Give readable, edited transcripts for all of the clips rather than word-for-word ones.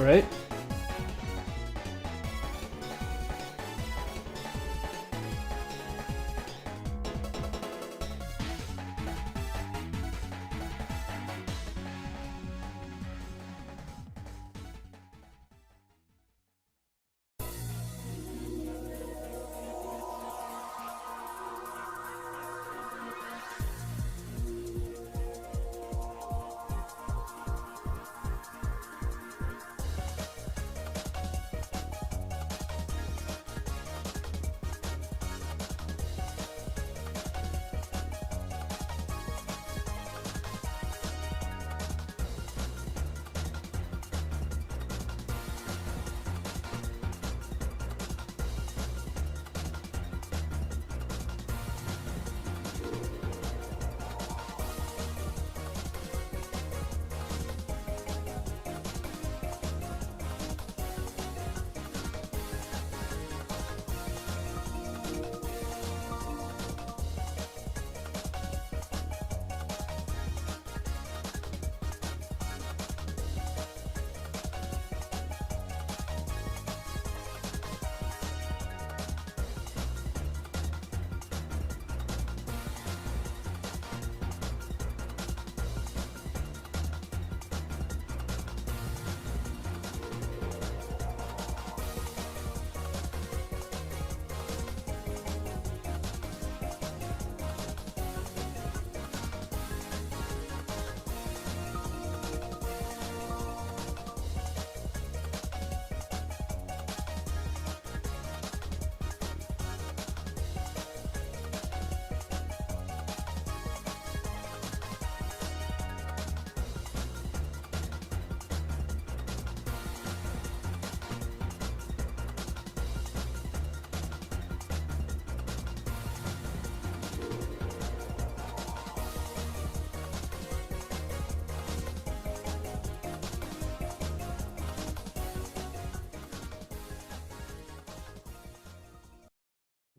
All right.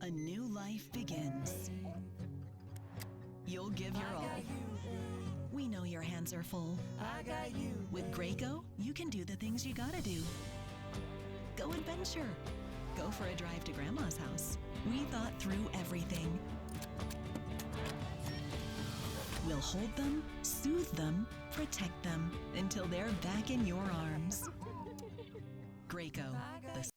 A new life begins. You'll give your all. We know your hands are full. With Graco, you can do the things you gotta do. Go adventure. Go for a drive to Grandma's house. We thought through everything. We'll hold them, soothe them, protect them until they're back in your arms. Graco, the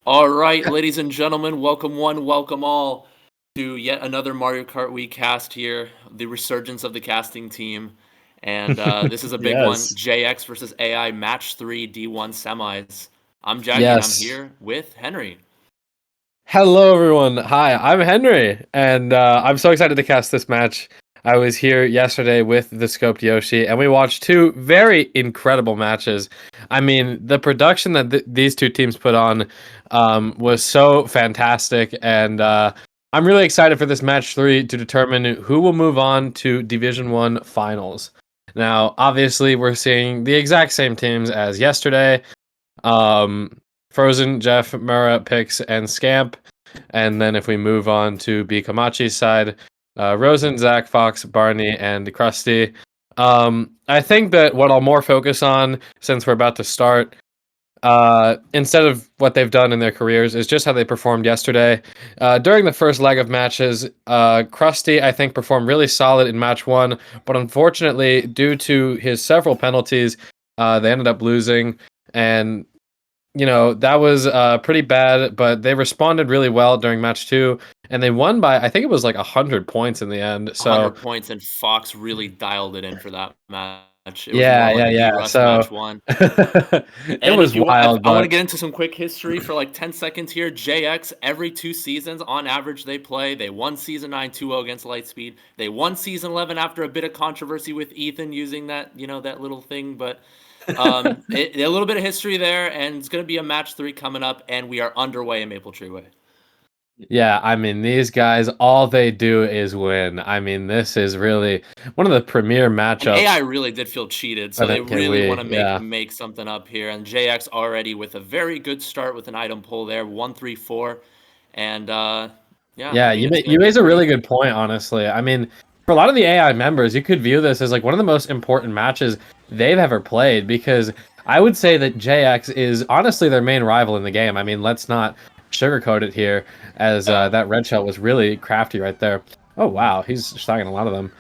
All right, ladies and gentlemen, welcome one, welcome all to yet another Mario Kart Wii cast here, the resurgence of the casting team. And this is a big one, Yes. JX versus AI Match 3 D1 Semis. I'm Jackie, Yes. and I'm here with Henry. Hello, everyone. Hi, I'm Henry, and I'm so excited to cast this match. I was here yesterday with the Scoped Yoshi, and we watched two very incredible matches. I mean, the production that these two teams put on was so fantastic, and I'm really excited for this match 3 to determine who will move on to Division 1 finals. Now, obviously, we're seeing the exact same teams as yesterday. Frozen, Jeff, Mura, Pix, and Scamp. And then if we move on to B Komachi's side, Rosen, Zach, Fox, Barney, and Krusty. I think that what I'll more focus on, since we're about to start, instead of what they've done in their careers, is just how they performed yesterday. During the first leg of matches, Krusty, I think, performed really solid in match 1, but unfortunately, due to his several penalties, they ended up losing. And that was pretty bad, but they responded really well during match 2, and they won by, I think it was like 100 points in the end. 100 So points, and Fox really dialed it in for that match. It was more yeah, like yeah, a yeah. D-Rust So match 1. it And if was you want, wild, I want to but get into some quick history for like 10 seconds here. JX, every 2 seasons, on average, they play. They won Season 9 2-0 against Lightspeed. They won Season 11 after a bit of controversy with Ethan using that, that little thing. But a little bit of history there, and it's going to be a match 3 coming up, and we are underway in Maple Tree Way. yeah, I mean, these guys, all they do is win. I mean, this is really one of the premier And matchups AI really did feel cheated, so of they really want MKWii. to Yeah. make something up here. And JX already with a very good start with an item pull there, 1-3-4, and yeah, I Yeah, mean it's going you to be a raise a pretty. really good point, honestly. I mean, for a lot of the AI members, you could view this as like one of the most important matches they've ever played, because I would say that JX is honestly their main rival in the game. I mean, let's not sugarcoat it here, as Yeah. that red shell was really crafty right there. Oh wow, he's stacking a lot of them.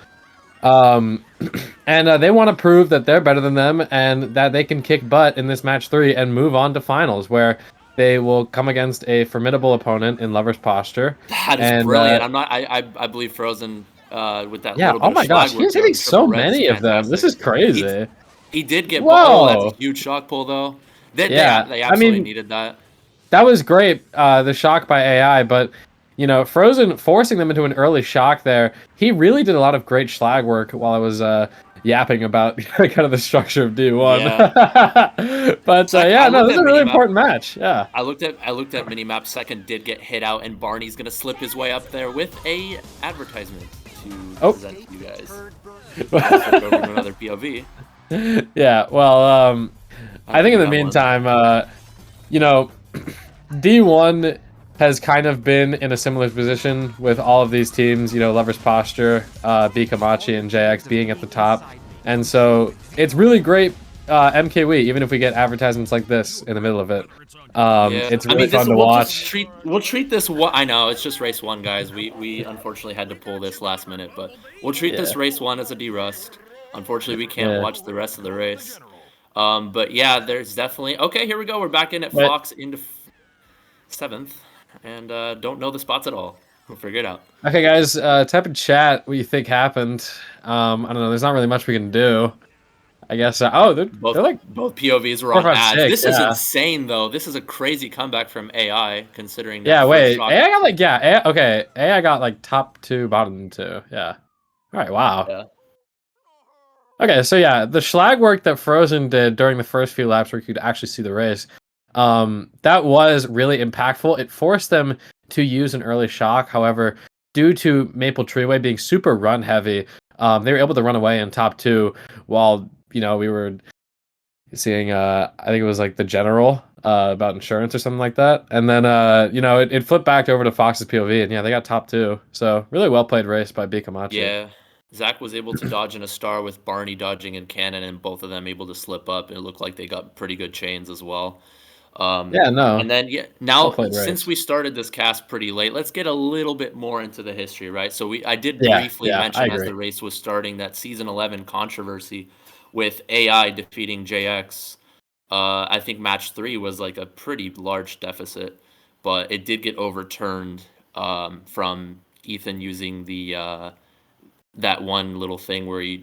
Um, and they want to prove that they're better than them and that they can kick butt in this match 3 and move on to finals, where they will come against a formidable opponent in Lover's Posture. That is And brilliant. I believe Frozen with that yeah, little oh bit of my gosh, schlag work he's there hitting on triple so red is many of them. This fantastic. is He crazy. he did get that's a Whoa. huge shock pull though. They Yeah, they I absolutely mean, needed that. that was great, the shock by AI, but Frozen forcing them into an early shock there. He really did a lot of great schlag work while I was yapping about kind of the structure of D1. Yeah. But I yeah, no, looked this is at a really minimap. important match. Yeah. I looked at minimap. Second did get hit out, and Barney's gonna slip his way up there with a advertisement to present to you guys. Flip over to another POV. Yeah, well, I think in the meantime, D1 has kind of been in a similar position with all of these teams, Lover's Posture, B Komachi, and JX being at the top. And so it's really great MKWii, even if we get advertisements like this in the middle of it. Yeah, It's I really mean, fun to watch. we'll treat this. I know it's just race 1, guys. We unfortunately had to pull this last minute, but we'll treat this Yeah. race 1 as a D-Rust. Unfortunately, we can't Yeah. watch the rest of the race. But yeah, there's definitely. Okay, here we go. We're back in at But Fox into 7th, and don't know the spots at all. We'll figure it out. okay, guys, type in chat what you think happened. I don't know. There's not really much we can do. I guess. They're like Both POVs were 4, on 5, ads. 6. This is Yeah. insane, though. This is a crazy comeback from AI, considering that Yeah. first Wait. shock. AI got like okay. AI got like top 2, bottom 2. Yeah. All right. Wow. Yeah. Okay. So yeah, the schlag work that Frozen did during the first few laps, where you could actually see the race, that was really impactful. It forced them to use an early shock. However, due to Maple Treeway being super run heavy, they were able to run away in top 2, while we were seeing I think it was like the general about insurance or something like that, and then it flipped back over to Fox's POV, and yeah, they got top 2. So really well played race by B Komachi. Yeah. Zach was able to dodge in a star with Barney dodging in cannon, and both of them able to slip up. It looked like they got pretty good chains as well. Yeah, no, And then well now played since race. we started this cast pretty late, let's get a little bit more into the history, right? So I did Yeah, briefly I mention as agree. the race was starting that Season 11 controversy with AI defeating JX. I think match 3 was like a pretty large deficit, but it did get overturned from Ethan using the that one little thing where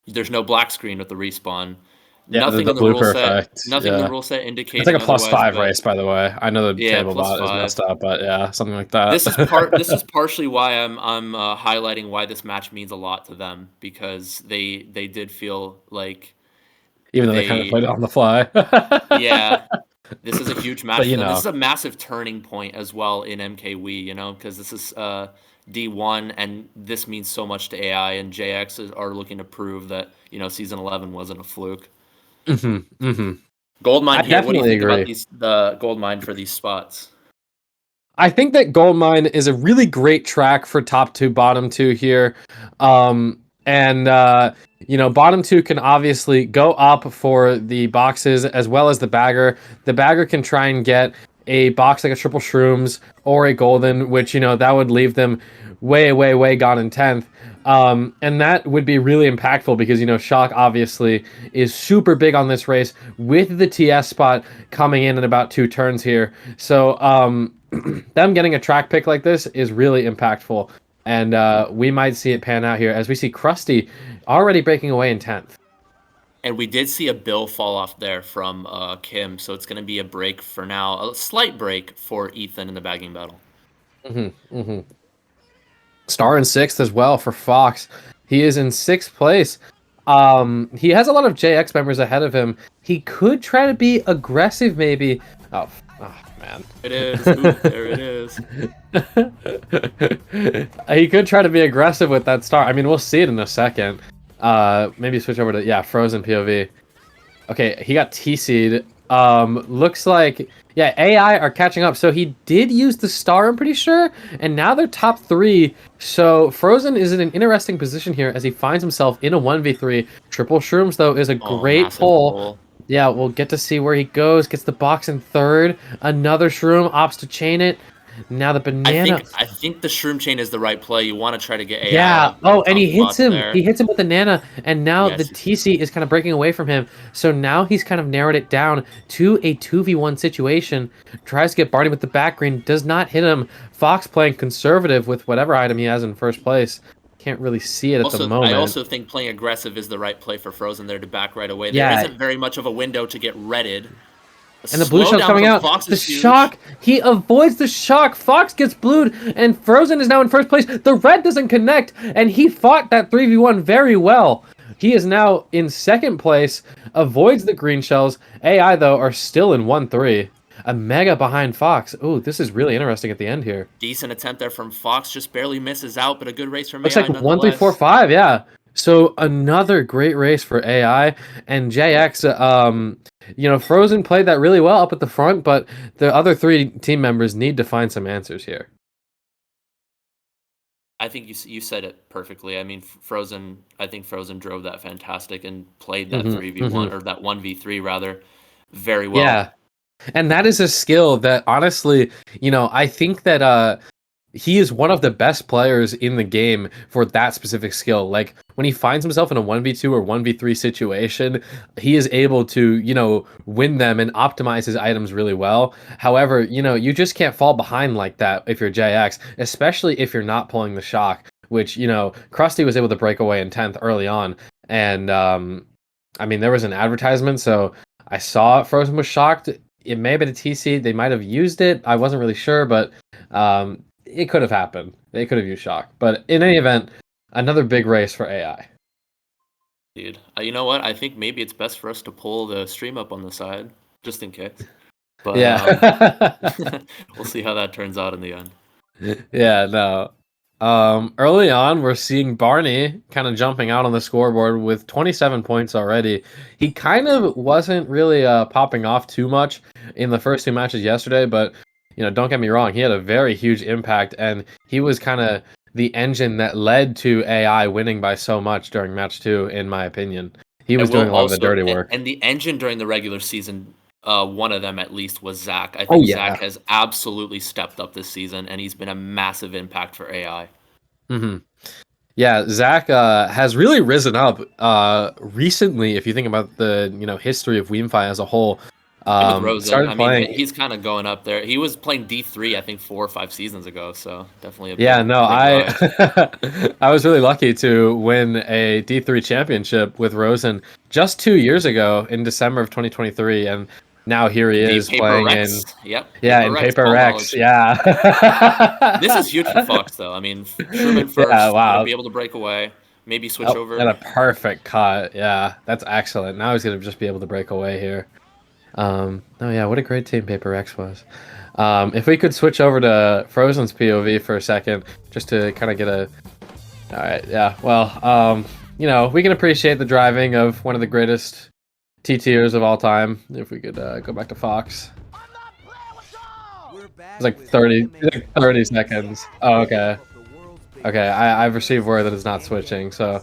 there's no black screen with the respawn. Yeah, Nothing the in the rule blooper set. effect. Nothing in the Yeah, rule set it's indicating like a otherwise. +5 But race, by the way. I know the yeah, table bot is +5. messed up, but yeah, something like that. This is partially why I'm highlighting why this match means a lot to them, because they did feel like Even though they kind of they played it on the fly. yeah This is a huge match But for them. This is a massive turning point as well in MKWii, you know, because this is D1, and this means so much to AI, and JX are looking to prove that, you know, Season 11 wasn't a fluke. Gold I mine here. What do you definitely think about agree. the gold mine for these spots? I think that Goldmine is a really great track for top two, bottom two here. And bottom two can obviously go up for the boxes as well as the bagger. The bagger can try and get a box like a triple shrooms or a golden, which, that would leave them way, way, way gone in 10th. And that would be really impactful because, Shock obviously is super big on this race with the TS spot coming in about 2 turns here. So, them getting a track pick like this is really impactful, and we might see it pan out here as we see Krusty already breaking away in 10th. And we did see a bill fall off there from Kim, so it's going to be a break for now, a slight break for Ethan in the bagging battle. Star in 6th as well for Fox. He is in 6th place. He has a lot of JX members ahead of him. He could try to be aggressive, maybe. Oh man. It is. Ooh, there it is. He could try to be aggressive with that star. I mean, we'll see it in a second. Maybe switch over to, Frozen POV. Okay, he got TC'd. Looks like, AI are catching up. So he did use the star, I'm pretty sure, and now they're top 3. So Frozen is in an interesting position here as he finds himself in a 1v3. Triple Shrooms, though, is a great pull. Yeah, we'll get to see where he goes. Gets the box in 3rd. Another Shroom opts to chain it. Now the banana. I think the Shroom chain is the right play. You want to try to get AI. Yeah. Oh, and he hits him. There. He hits him with the Nana, and now the TC is kind of breaking away from him. So now he's kind of narrowed it down to a 2v1 situation. Tries to get Barney with the back green. Does not hit him. Fox playing conservative with whatever item he has in first place. Can't really see it at the moment. I also think playing aggressive is the right play for Frozen there to back right away. There isn't very much of a window to get redded. And the blue shell's coming out. The shock. He avoids the shock. Fox gets blued, and Frozen is now in first place. The red doesn't connect, and he fought that 3v1 very well. He is now in 2nd place, avoids the green shells. AI, though, are still in 1-3. A mega behind Fox. Ooh, this is really interesting at the end here. Decent attempt there from Fox. Just barely misses out, but a good race from Looks AI. Looks like 1, 3, 4, 5, yeah. So another great race for AI. And JX, Frozen played that really well up at the front, but the other 3 team members need to find some answers here. I think you said it perfectly. I mean, I think Frozen drove that fantastic and played that 3v1 or that 1v3 rather very well. Yeah. And that is a skill that, honestly, I think that he is one of the best players in the game for that specific skill. Like, when he finds himself in a 1v2 or 1v3 situation, he is able to, win them and optimize his items really well. However, you just can't fall behind like that if you're JX, especially if you're not pulling the shock, which, Krusty was able to break away in 10th early on. And, there was an advertisement, so I saw Frozen was shocked. It may have been a TC. They might have used it. I wasn't really sure, but it could have happened. They could have used shock. But in any event, another big race for AI. Dude, you know what? I think maybe it's best for us to pull the stream up on the side, just in case. But we'll see how that turns out in the end. Yeah, no. Early on, we're seeing Barney kind of jumping out on the scoreboard with 27 points already. He kind of wasn't really popping off too much in the first 2 matches yesterday, but don't get me wrong, he had a very huge impact, and he was kind of the engine that led to AI winning by so much during match 2, in my opinion. He was doing a lot of the dirty work. And the engine during the regular season, one of them at least was Zach. I think Zach has absolutely stepped up this season, and he's been a massive impact for AI. Yeah, Zach has really risen up recently. If you think about the history of Weemfi as a whole, Rosen, he's kind of going up there. He was playing D3, I think 4 or 5 seasons ago. So definitely I was really lucky to win a D3 championship with Rosen just 2 years ago in December of 2023, and now here he is playing Rex. in Paper Rex. Yeah. This is huge for Fox, though. I mean, Truman first, gonna be able to break away, maybe switch over. And a perfect cut. Yeah, that's excellent. Now he's gonna just be able to break away here. Oh yeah, what a great team Paper X was. If we could switch over to Frozen's POV for a second, just to kind of get a... Alright, yeah, well, you know, we can appreciate the driving of one of the greatest T-tiers of all time. If we could go back to Fox. It's like 30 seconds. Oh, okay. Okay, I've received word that it's not switching, so...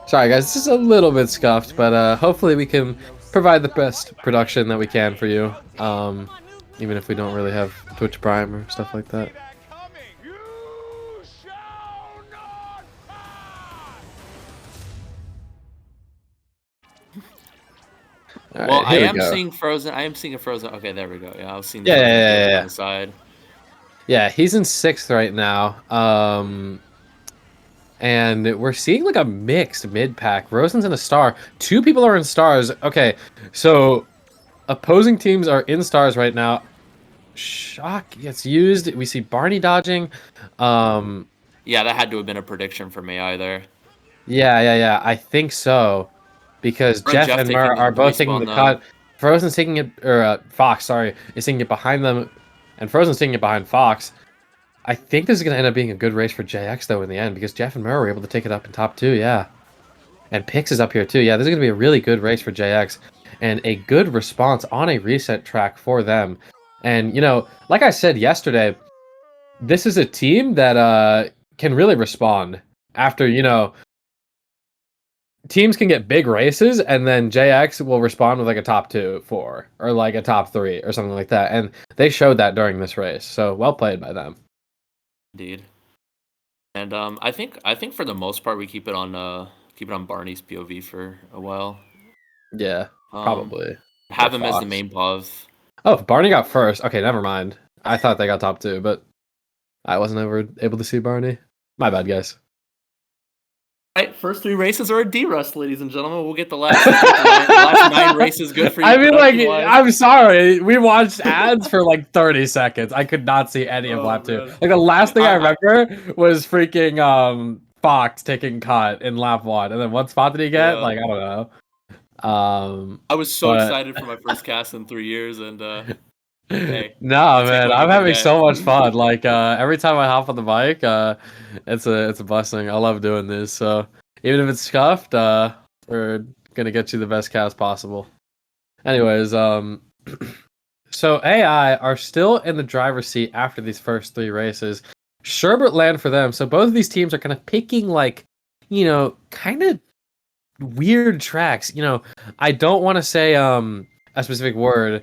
Sorry guys, this is a little bit scuffed, but hopefully we can provide the best production that we can for you. Even if we don't really have Twitch Prime or stuff like that. All Well, right, I here we am go. seeing Frozen. I am seeing a Frozen. Okay, there we go. Yeah, I was seeing. Yeah. On the side. Yeah, he's in 6th right now. And we're seeing like a mixed mid-pack. Rosen's in a star. 2 people are in stars. Okay, so opposing teams are in stars right now. Shock gets used. We see Barney dodging. Yeah, that had to have been a prediction for me either. Yeah. I think so. Because Jeff and Mur are both taking the cut. Frozen's taking it, or Fox, sorry, is taking it behind them. And Frozen's taking it behind Fox. I think this is going to end up being a good race for JX, though, in the end, because Jeff and Murray were able to take it up in top 2, yeah. And Pix is up here, too. Yeah, this is going to be a really good race for JX, and a good response on a reset track for them. And, you know, like I said yesterday, this is a team that can really respond after, you know, teams can get big races, and then JX will respond with like a top 2, 4, or like a top 3, or something like that. And they showed that during this race, so well played by them. Indeed. And I think for the most part we keep it on Barney's POV for a while. Yeah, probably. Have him as the main POV. Oh, Barney got first. Okay, never mind. I thought they got top 2, but I wasn't ever able to see Barney. My bad, guys. Right, first 3 races are a D-Rust, ladies and gentlemen. We'll get the last 9 races good for you. I mean, like, I'm sorry. We watched ads for like 30 seconds. I could not see any of lap 2. Man. Like, the last thing I remember was freaking Fox taking cut in lap 1. And then what spot did he get? Like, I don't know. I was so excited for my first cast in 3 years, and hey, no, man, I'm having so much fun. Like every time I hop on the bike, it's a blessing. I love doing this. So even if it's scuffed, we're gonna get you the best cast possible. Anyways, so AI are still in the driver's seat after these first 3 races. Sherbert land for them. So both of these teams are kind of picking, like, you know, kind of weird tracks. You know, I don't want to say a specific word,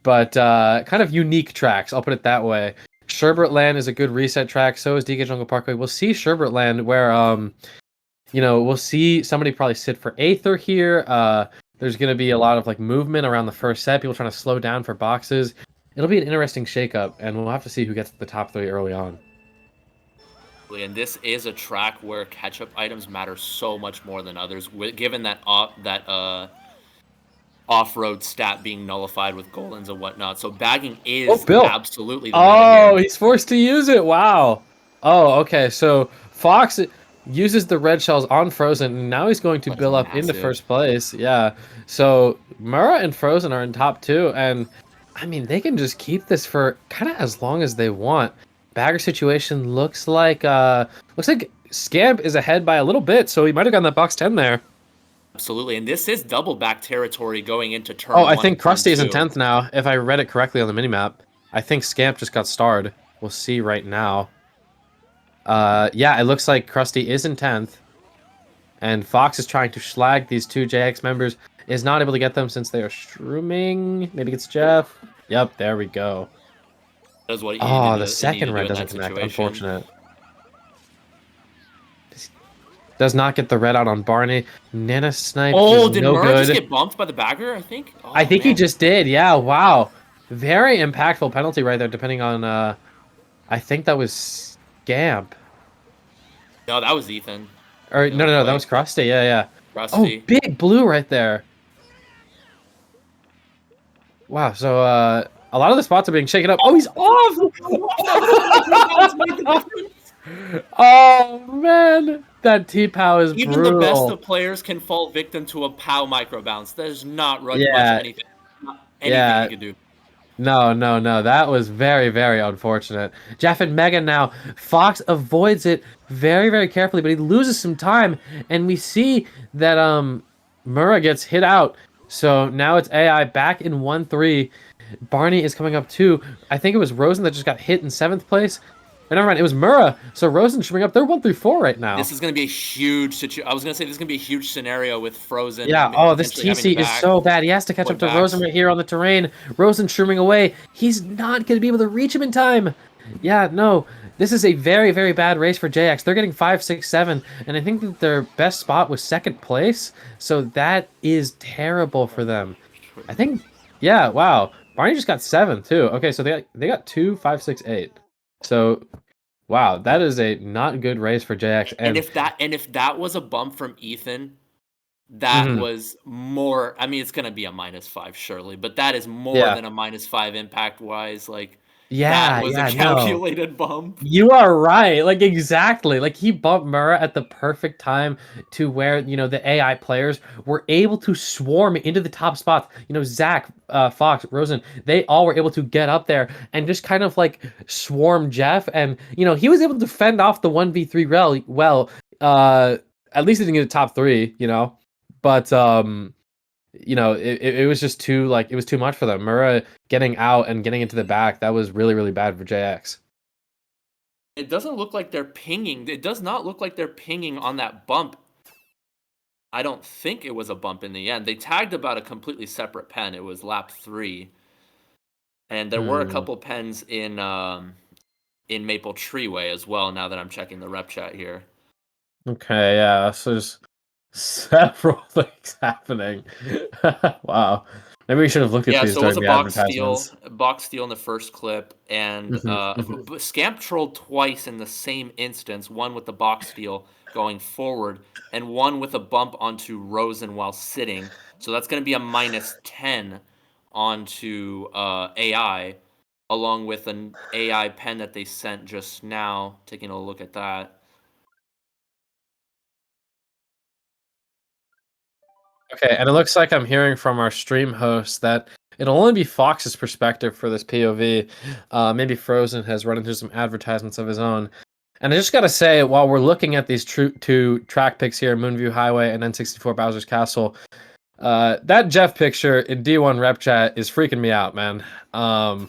but kind of unique tracks, I'll put it that way. Sherbert Land is a good reset track, so is DK Jungle Parkway. We'll see Sherbert Land where, you know, we'll see somebody probably sit for Aether here. There's going to be a lot of like movement around the first set, people trying to slow down for boxes. It'll be an interesting shakeup, and we'll have to see who gets the top 3 early on. And this is a track where catch-up items matter so much more than others, given that off-road stat being nullified with Golens and whatnot. So bagging is absolutely the meta here. He's forced to use it. Wow. Oh, okay. So Fox uses the red shells on Frozen, and now he's going to build up into first place. Yeah. So Mura and Frozen are in top 2, and I mean, they can just keep this for kind of as long as they want. Bagger situation looks like Scamp is ahead by a little bit, so he might have gotten that box 10 there. Absolutely, and this is double back territory going into turn 1. Oh, I think Krusty is in 10th now, if I read it correctly on the minimap. I think Scamp just got starred. We'll see right now. Yeah, it looks like Krusty is in 10th. And Fox is trying to schlag these 2 JX members. Is not able to get them since they are streaming. Maybe it's Jeff. Yep, there we go. That's what the second red doesn't connect. Unfortunate. Does not get the red out on Barney. Nana Snipe is did Murray just get bumped by the bagger, I think? Oh, I think he just did, yeah, wow. Very impactful penalty right there, depending on, I think that was Scamp. No, that was Ethan. Or, no, that was Krusty, yeah. Krusty. Oh, big blue right there. Wow, so, a lot of the spots are being shaken up. Oh, he's off! Oh, man. That T-Pow is Even the best brutal. of players can fall victim to a POW micro bounce. There's not much Yeah, anything yeah. you can do. No, no, no. That was very, very unfortunate. Jeff and Megan now. Fox avoids it very, very carefully, but he loses some time, and we see that Mura gets hit out. So now it's AI back in 1-3. Barney is coming up too. I think it was Rosen that just got hit in 7th place. But never mind, it was Mura. So Rosen's coming up. They're 1-3-4 right now. This is going to be a huge situation. I was going to say this is going to be a huge scenario with Frozen. Yeah, oh, this potentially having to TC is so bad. He has to catch up to Rosen right here on the terrain. Rosen shrooming away. He's not going to be able to reach him in time. Yeah, no. This is a very, very bad race for JX. They're getting 5, 6, 7, and I think that their best spot was 2nd place. So that is terrible for them. I think, yeah, wow. Barney just got 7 too. Okay, so they got 2, 5, 6, 8. So, wow, that is a not good race for JX. And if that was a bump from Ethan, that was more. I mean, it's gonna be a -5 surely, but that is more than a -5 impact wise. Like, that was a calculated bump. You are right. Like, exactly. Like, he bumped Mura at the perfect time to where, the AI players were able to swarm into the top spots. Zach, Fox, Rosen, they all were able to get up there and just kind of like swarm Jeff. And, he was able to fend off the 1v3 well. At least he didn't get a top 3, But, it was just too, it was too much for them. Mura getting out and getting into the back, that was really, really bad for JX. It doesn't look like they're pinging. It does not look like they're pinging on that bump. I don't think it was a bump in the end. They tagged about a completely separate pen. It was lap 3. And there were a couple pens in Maple Treeway as well, now that I'm checking the rep chat here. Okay, yeah, so there's several things happening. Wow. Maybe we should have looked at these so it was during a the box advertisements. steal in the first clip, and Scamp trolled twice in the same instance, one with the box steal going forward, and one with a bump onto Rosen while sitting. So that's going to be a -10 onto AI, along with an AI pen that they sent just now. Taking a look at that. Okay, and it looks like I'm hearing from our stream host that it'll only be Fox's perspective for this POV. Maybe Frozen has run into some advertisements of his own. And I just gotta say, while we're looking at these two track picks here, Moonview Highway and N64 Bowser's Castle, that Jeff picture in D1 rep chat is freaking me out, man. I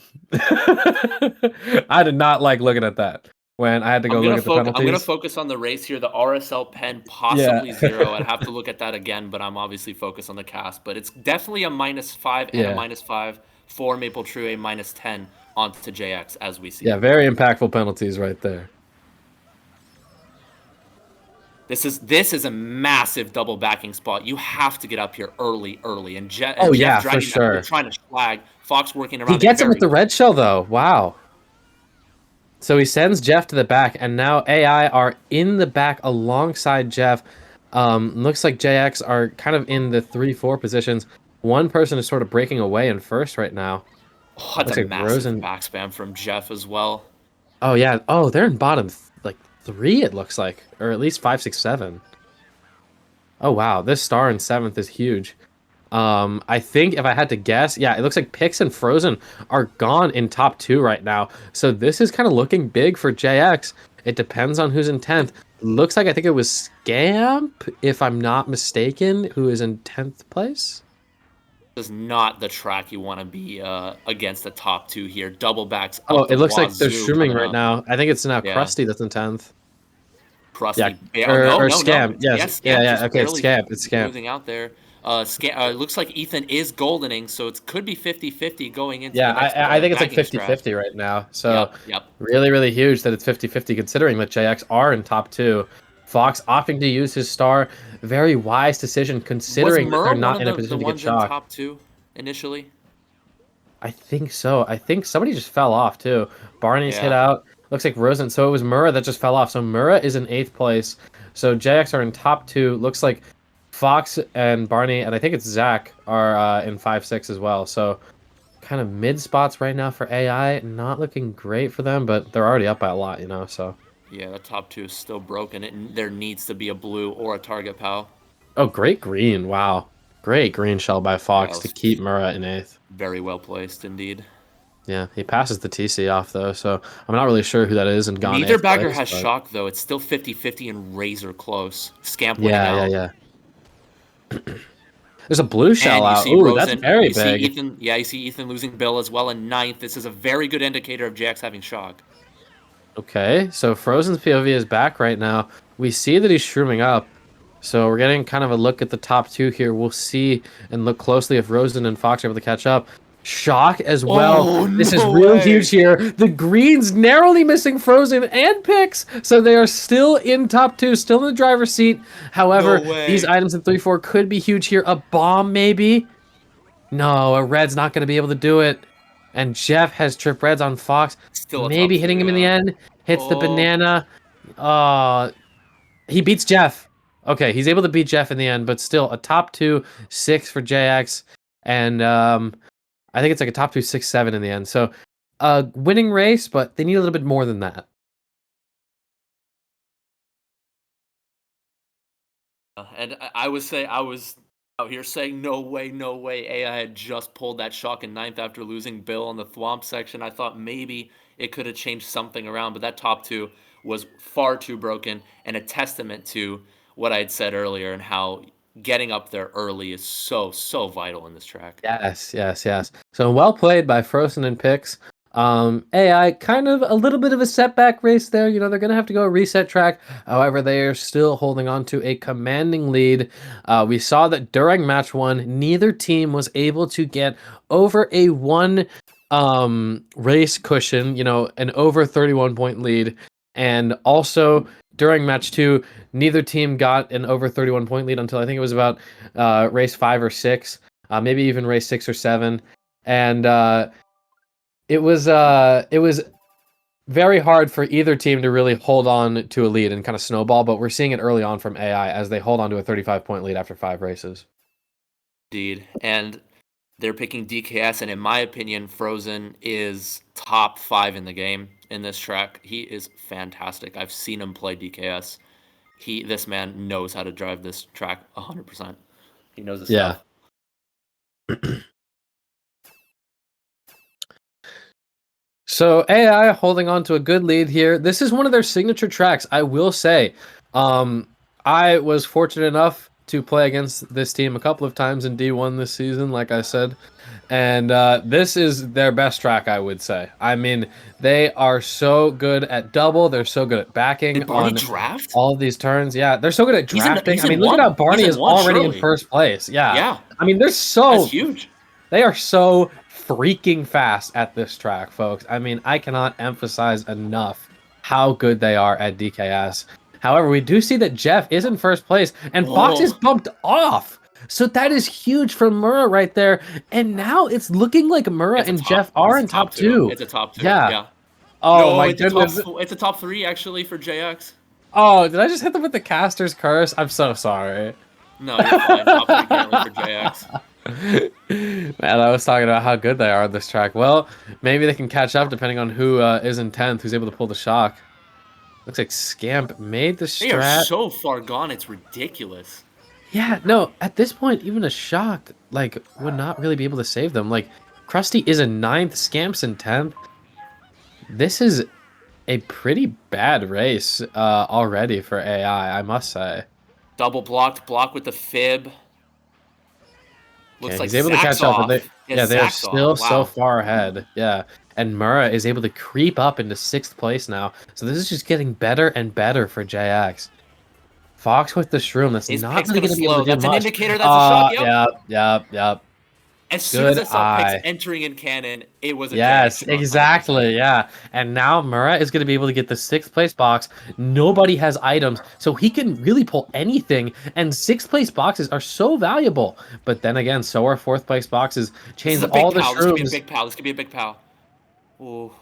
did not like looking at that when I had to go look at the penalties. I'm going to focus on the race here. The RSL pen, possibly 0. I'd have to look at that again, but I'm obviously focused on the cast. But it's definitely a -5 and a -5 for Maple True, a -10 onto JX, as we see. Yeah, very impactful penalties right there. This is a massive double backing spot. You have to get up here early, and Jeff for sure. Trying to flag. Fox working around. He gets him with the red shell though. Wow. So he sends Jeff to the back, and now AI are in the back alongside Jeff. Looks like JX are kind of in the 3-4 positions. One person is sort of breaking away in first right now. Oh, that's a massive back spam from Jeff as well. Oh yeah. Oh, they're in bottom 3. It looks like, or at least 5, 6, 7. Oh wow, this star in 7th is huge. I think if I had to guess, yeah, it looks like Pix and Frozen are gone in top 2 right now. So this is kind of looking big for JX. It depends on who's in 10th. Looks like I think it was Scamp, if I'm not mistaken, who is in 10th place. This is not the track you want to be against the top 2 here. Double backs. Oh, it looks like they're streaming right now. I think it's now Krusty that's in 10th. Krusty. Yeah, or Scamp. Yes. Yeah. Okay, it's Scamp. It's Scamp. Moving out there. Looks like Ethan is goldening, so it could be 50-50 going into the next, I think it's like 50-50 right now. So yep. Really, really huge that it's 50-50 considering that JX are in top 2. Fox opting to use his star. Very wise decision considering that they're not in a position to get shocked. In top 2 initially? I think so. I think somebody just fell off too. Barney's hit out. Looks like Rosen. So it was Mura that just fell off. So Mura is in 8th place. So JX are in top 2. Looks like Fox and Barney, and I think it's Zach, are in 5, 6 as well. So kind of mid spots right now for AI. Not looking great for them, but they're already up by a lot, so. Yeah, the top 2 is still broken. There needs to be a blue or a target POW. Oh, great green. Wow. Great green shell by Yeah, Fox it to was keep Murrah in 8th. very well placed indeed. Yeah, he passes the TC off, though, so I'm not really sure who that is and gone Neither 8th bagger place, has but shock, though. It's still 50-50 and razor close. Scamp winning yeah, out. yeah. There's a blue shell And you out. see Ooh, that's Rosen. very You see big. Ethan. Yeah, you see Ethan losing Bill as well in 9th. This is a very good indicator of JX having shock. Okay, so Frozen's POV is back right now. We see that he's shrooming up. So we're getting kind of a look at the top 2 here. We'll see and look closely if Rosen and Fox are able to catch up. Shock as well. Oh, This is no real way. huge here. The greens narrowly missing Frozen and Pix, so they are still in top 2, still in the driver's seat. However, No way. these items in 3-4 could be huge here. A bomb, maybe? No, a red's not going to be able to do it. And Jeff has trip reds on Fox. Still a top Maybe 2, hitting him in the yeah. end. Hits the Oh. banana. He beats Jeff. Okay, he's able to beat Jeff in the end, but still a top 2, 6 for JX. And I think it's like a top 2, 6, 7 in the end. So a winning race, but they need a little bit more than that. And I was out here saying no way, no way. AI had just pulled that shock in 9th after losing Bill in the Thwomp section. I thought maybe it could have changed something around, but that top 2 was far too broken and a testament to what I had said earlier and how getting up there early is so vital in this track. Yes. So well played by Frozen and Pix. AI kind of a little bit of a setback race there. You know, they're going to have to go a reset track. However, they are still holding on to a commanding lead. We saw that during match 1, neither team was able to get over a 1 race cushion, you know, an over 31-point lead. And also during match 2, neither team got an over 31-point lead until I think it was about race 5 or 6, maybe even race 6 or 7. And it was very hard for either team to really hold on to a lead and kind of snowball, but we're seeing it early on from AI as they hold on to a 35-point lead after 5 races. Indeed. And they're picking DKS, and in my opinion, Frozen is top 5 in the game in this track. He is fantastic. I've seen him play DKS. This man knows how to drive this track 100%. He knows his stuff. So AI holding on to a good lead here. This is one of their signature tracks, I will say. I was fortunate enough to play against this team a couple of times in D1 this season, like I said. And this is their best track, I would say. I mean, they are so good at double. They're so good at backing. Did Barney on draft? all of these turns. Yeah, they're so good at drafting. He's I mean, in look one. at how Barney He's is in one, already surely. in first place. Yeah. Yeah. I mean, they're so... That's huge. They are so freaking fast at this track, folks. I mean, I cannot emphasize enough how good they are at DKS. However, we do see that Jeff is in first place, and Fox is bumped off. So that is huge for Murrah right there. And now it's looking like Murrah and Jeff are in top 2. It's a top 2. Yeah. Yeah. Oh, no, my it's goodness. it's a top 3, actually, for JX. Oh, did I just hit them with the caster's curse? I'm so sorry. No, you're fine. Top 3 currently for JX. Man, I was talking about how good they are on this track. Well, maybe they can catch up depending on who is in 10th, who's able to pull the shock. Looks like Scamp made the strat. They are so far gone, it's ridiculous. Yeah, no, at this point, even a shock, like, would not really be able to save them. Like, Krusty is in 9th, Scamp's in 10th. This is a pretty bad race already for AI, I must say. Double block with the fib. Looks like he's able to catch up, but they are still so Wow. far ahead. Yeah, and Murrah is able to creep up into 6th place now. So this is just getting better and better for JX. Fox with the shroom. That's His not pick's really gonna going to be able slow. to do That's an much. indicator that's a shot. Yep. As soon as I Good saw eye. Pix entering in cannon, it was a Yes, JX shot, exactly. Yeah, and now Murrah is going to be able to get the 6th place box. Nobody has items, so he can really pull anything. And 6th place boxes are so valuable. But then again, so are 4th place boxes. Change all the This could be a shrooms. big pal. This could be a big pal. Ooh.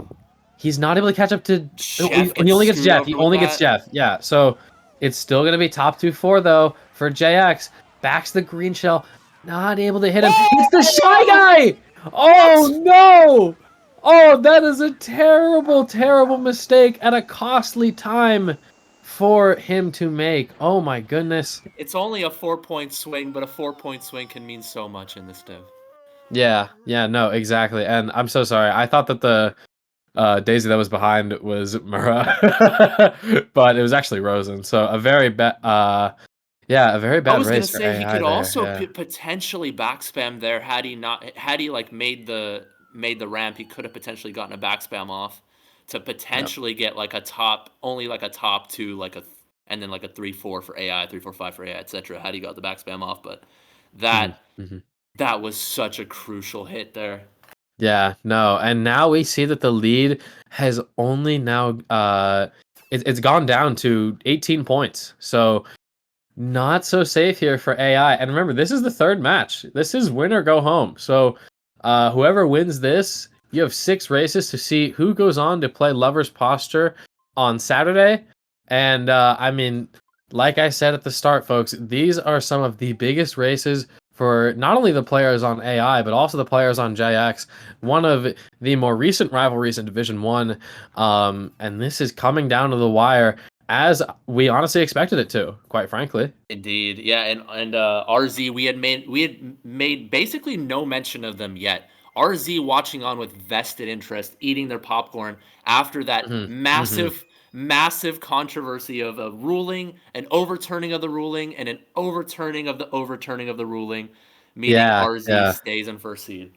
He's not able to catch up to. Jeff He only gets gets Jeff. screwed He over only with gets that. Jeff. Yeah, so it's still going to be top 2-4 though for JX. Backs the green shell. Not able to hit him. It's the Shy Guy! Oh no! Oh, that is a terrible, terrible mistake at a costly time for him to make. Oh my goodness. It's only a 4-point swing, but a 4-point swing can mean so much in this div. Yeah, no, exactly. And I'm so sorry. I thought that the Daisy that was behind was Mura, but it was actually Rosen. So a very bad, a very I bad was gonna race for say he AI could there. also Yeah. potentially backspam there had he like made the ramp. He could have potentially gotten a backspam off to Yep. potentially get like a top two, and then like a 3-4 for AI, 3-4-5 for AI, etc. Had he got the backspam off, but Mhm, that mhm. that was such a crucial hit there. Yeah, no, and now we see that the lead has only now it's gone down to 18 points. So not so safe here for AI. And remember, this is the third match. This is win or go home. So whoever wins this, you have 6 races to see who goes on to play Lover's Posture on Saturday. And I mean, like I said at the start, folks, these are some of the biggest races for not only the players on AI, but also the players on JX. One of the more recent rivalries in Division 1. And this is coming down to the wire as we honestly expected it to, quite frankly. Indeed, yeah, and RZ, we had made basically no mention of them yet. RZ watching on with vested interest, eating their popcorn after that Hmm. Hmm. massive controversy of a ruling, an overturning of the ruling, and an overturning of the overturning of the ruling, meaning Yeah, RZ yeah, stays in first seed.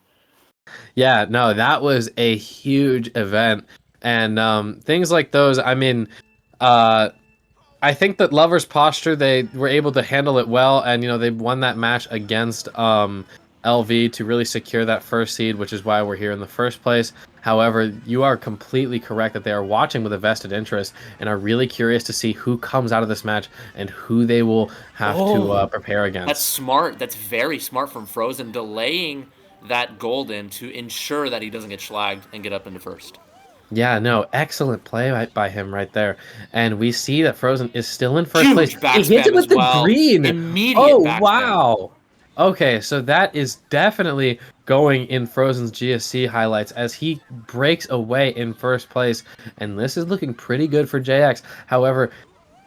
yeah. No, that was a huge event, and things like those. I mean, uh, I think that Lover's Posture, they were able to handle it well, and they won that match against LV to really secure that first seed, which is why we're here in the first place. However, you are completely correct that they are watching with a vested interest and are really curious to see who comes out of this match and who they will have to Oh, prepare that's against. smart. That's very smart from Frozen, delaying that golden to ensure that he doesn't get schlagged and get up into first. Yeah, no, excellent play by him right there. And we see that Frozen is still in first place. Huge He hits it backspam as with the well. green. Immediate Oh, backspam. wow. Okay, so that is definitely going in Frozen's GSC highlights as he breaks away in first place. And this is looking pretty good for JX. However,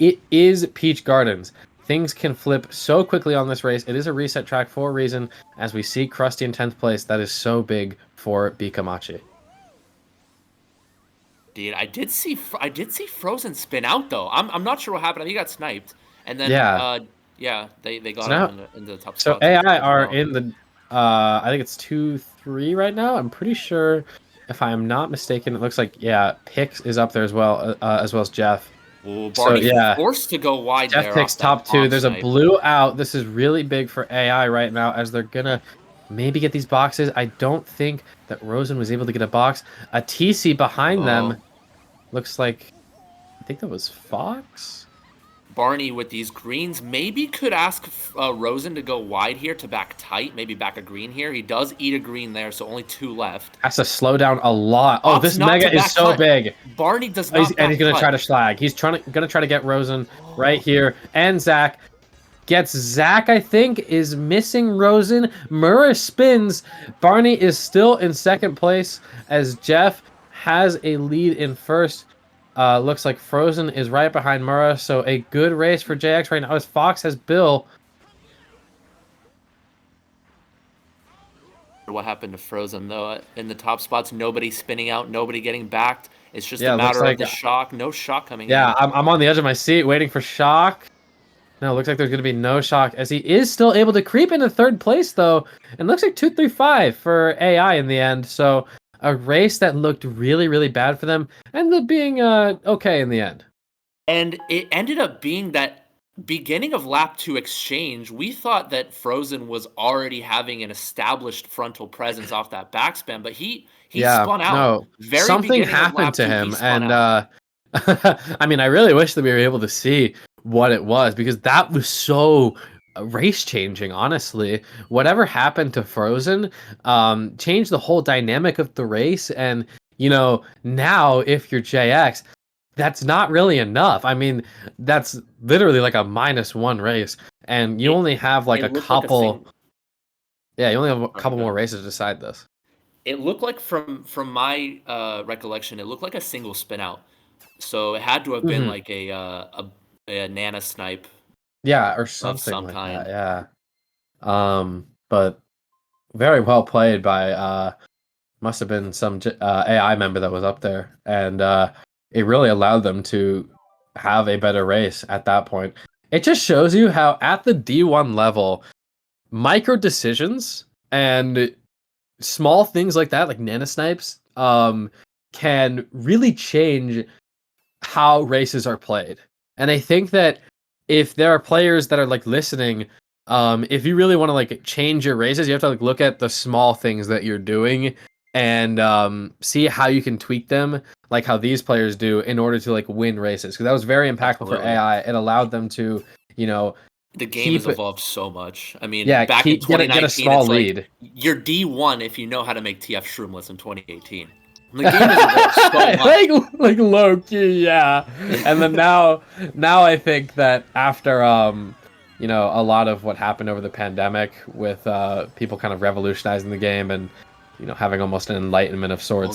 it is Peach Gardens. Things can flip so quickly on this race. It is a reset track for a reason. As we see Krusty in 10th place, that is so big for Komachi. Dude, I did see Frozen spin out though. I'm not sure what happened. I think he got sniped, and then Yeah. yeah, they So got him now in the top So spots AI as are well. in the I think it's 2-3 right now. I'm pretty sure if I am not mistaken, it looks like Pix is up there as well as Jeff. Oh, So Barney yeah, forced to go wide Jeff there picks off that top 2. bomb There's a snipe. blue out. This is really big for AI right now as they're gonna maybe get these boxes. I don't think that Rosen was able to get a box. A TC behind them Oh, looks like I think that was Fox. Barney with these greens maybe could ask Rosen to go wide here to back tight, maybe back a green here. He does eat a green there, so only 2 left. Has to slow down a lot. Oh, Opts this not to mega is back so cut. big. Barney does Oh, not and he's back gonna try cut. to schlag. He's gonna try to get Rosen right here, and Zach gets Zach. I think is missing Rosen. Murrah spins. Barney is still in second place as Jeff has a lead in first. Looks like Frozen is right behind Murrah, so a good race for JX right now as Fox has Bill. What happened to Frozen though? In the top spots, nobody spinning out, nobody getting backed. It's just a Yeah, looks matter of like the shock. No shock coming yeah. in. I'm on the edge of my seat waiting for shock. No, looks like there's going to be no shock as he is still able to creep into third place, though. And looks like 2-3-5 for AI in the end. So a race that looked really, really bad for them ended up being okay in the end. And it ended up being that beginning of lap 2 exchange, we thought that Frozen was already having an established frontal presence off that backspin, but he Yeah, spun out. no, Very something beginning of happened lap to 2, he him. spun And out. I mean, I really wish that we were able to see what it was because that was so race changing, honestly. Whatever happened to Frozen changed the whole dynamic of the race. And, now if you're JX, that's not really enough. I mean, that's literally like a -1 race. And you It only have like it a looked like a couple. thing. Yeah, you only have a Sorry, couple go more ahead. races to decide this. It looked like from my recollection, it looked like a single spin out. So it had to have been Mhm. like a nana snipe Yeah, or of something some like that, kind. yeah. But very well played by, must have been some AI member that was up there, and, it really allowed them to have a better race at that point. It just shows you how at the D1 level, micro decisions and small things like that, like nanosnipes, can really change how races are played. And I think that if there are players that are like listening, if you really want to like change your races, you have to like look at the small things that you're doing and see how you can tweak them, like how these players do, in order to like win races. Because that was very impactful for Absolutely. AI. It allowed them to, you know, The game has keep evolved so much. I mean, yeah, back in get a 2019, small it's like lead. you're D1 if you know how to make TF Shroomless in 2018. The game has evolved so much. Like low key, yeah. And then now I think that after a lot of what happened over the pandemic with people kind of revolutionizing the game and having almost an enlightenment of Oh, sorts.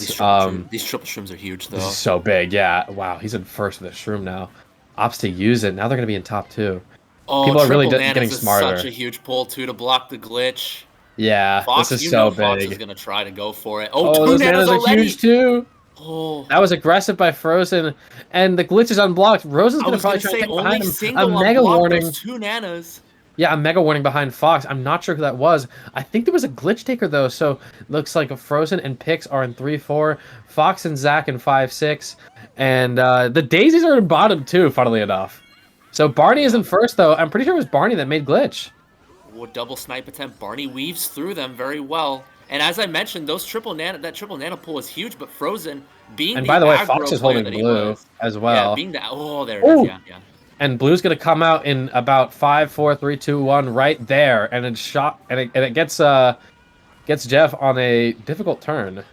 these triple shrooms are huge This is though. so big, yeah. Wow, he's in first with the shroom now. Opts to use it. Now they're gonna be in top two. Oh, People are really triple getting nanas is such smarter. a huge pull too to block the glitch. Yeah, this Fox, is you know so Fox is big. gonna try to go for it. Oh, Oh, two those nanas nanas are huge already. too. Oh, That was aggressive by Frozen, and the glitch is unblocked. Rosen's I gonna was probably gonna try to say take it behind only him. A single mega unblock those warning. two nanas. Yeah, a mega warning behind Fox. I'm not sure who that was. I think there was a glitch taker though, so looks like Frozen and Pix are in 3-4. Fox and Zack in 5-6. And the Daisies are in bottom too, funnily enough. So Barney is Yeah. in first though. I'm pretty sure it was Barney that made glitch. Oh, double snipe attempt. Barney weaves through them very well. And as I mentioned, that triple nano pull is huge, but Frozen, being And the by the way, Fox aggro is player holding that he blue was, as yeah, well. being the oh, there it is, Oh, yeah, yeah. and blue's gonna come out in about 5, 4, 3, 2, 1 right there, and it's shot, and it gets Jeff on a difficult turn.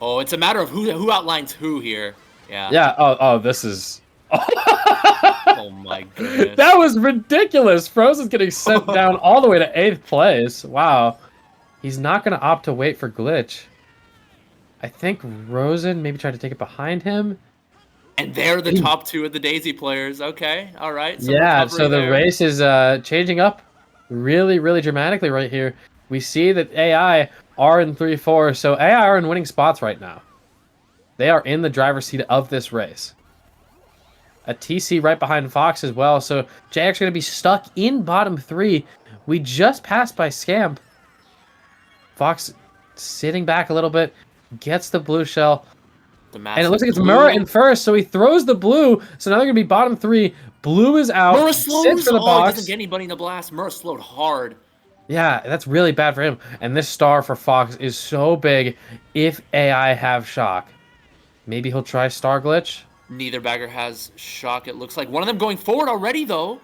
Oh, it's a matter of who outlines who here. Yeah. Yeah. Oh, this is. Oh my That goodness. was ridiculous. Frozen's getting sent down all the way to 8th place. Wow. He's not gonna opt to wait for glitch. I think Rosen maybe tried to take it behind him. And they're the He- top two of the Daisy players. Okay, all right, some Yeah. recovery So the there. race is changing up really, really dramatically right here. We see that AI are in 3-4, so AI are in winning spots right now. They are in the driver's seat of this race. A TC right behind Fox as well. So JX going to be stuck in bottom 3. We just passed by Scamp. Fox sitting back a little bit, gets the blue shell. The And it looks massive like it's Murrah in blue. first, so he throws the blue. So now they're going to be bottom 3. Blue is out, Murrah sits slows. for the Oh, he doesn't box. get anybody in the blast. Murrah slowed hard. Yeah, that's really bad for him. And this star for Fox is so big if AI have shock. Maybe he'll try star glitch. Neither bagger has shock. It looks like one of them going forward already, though.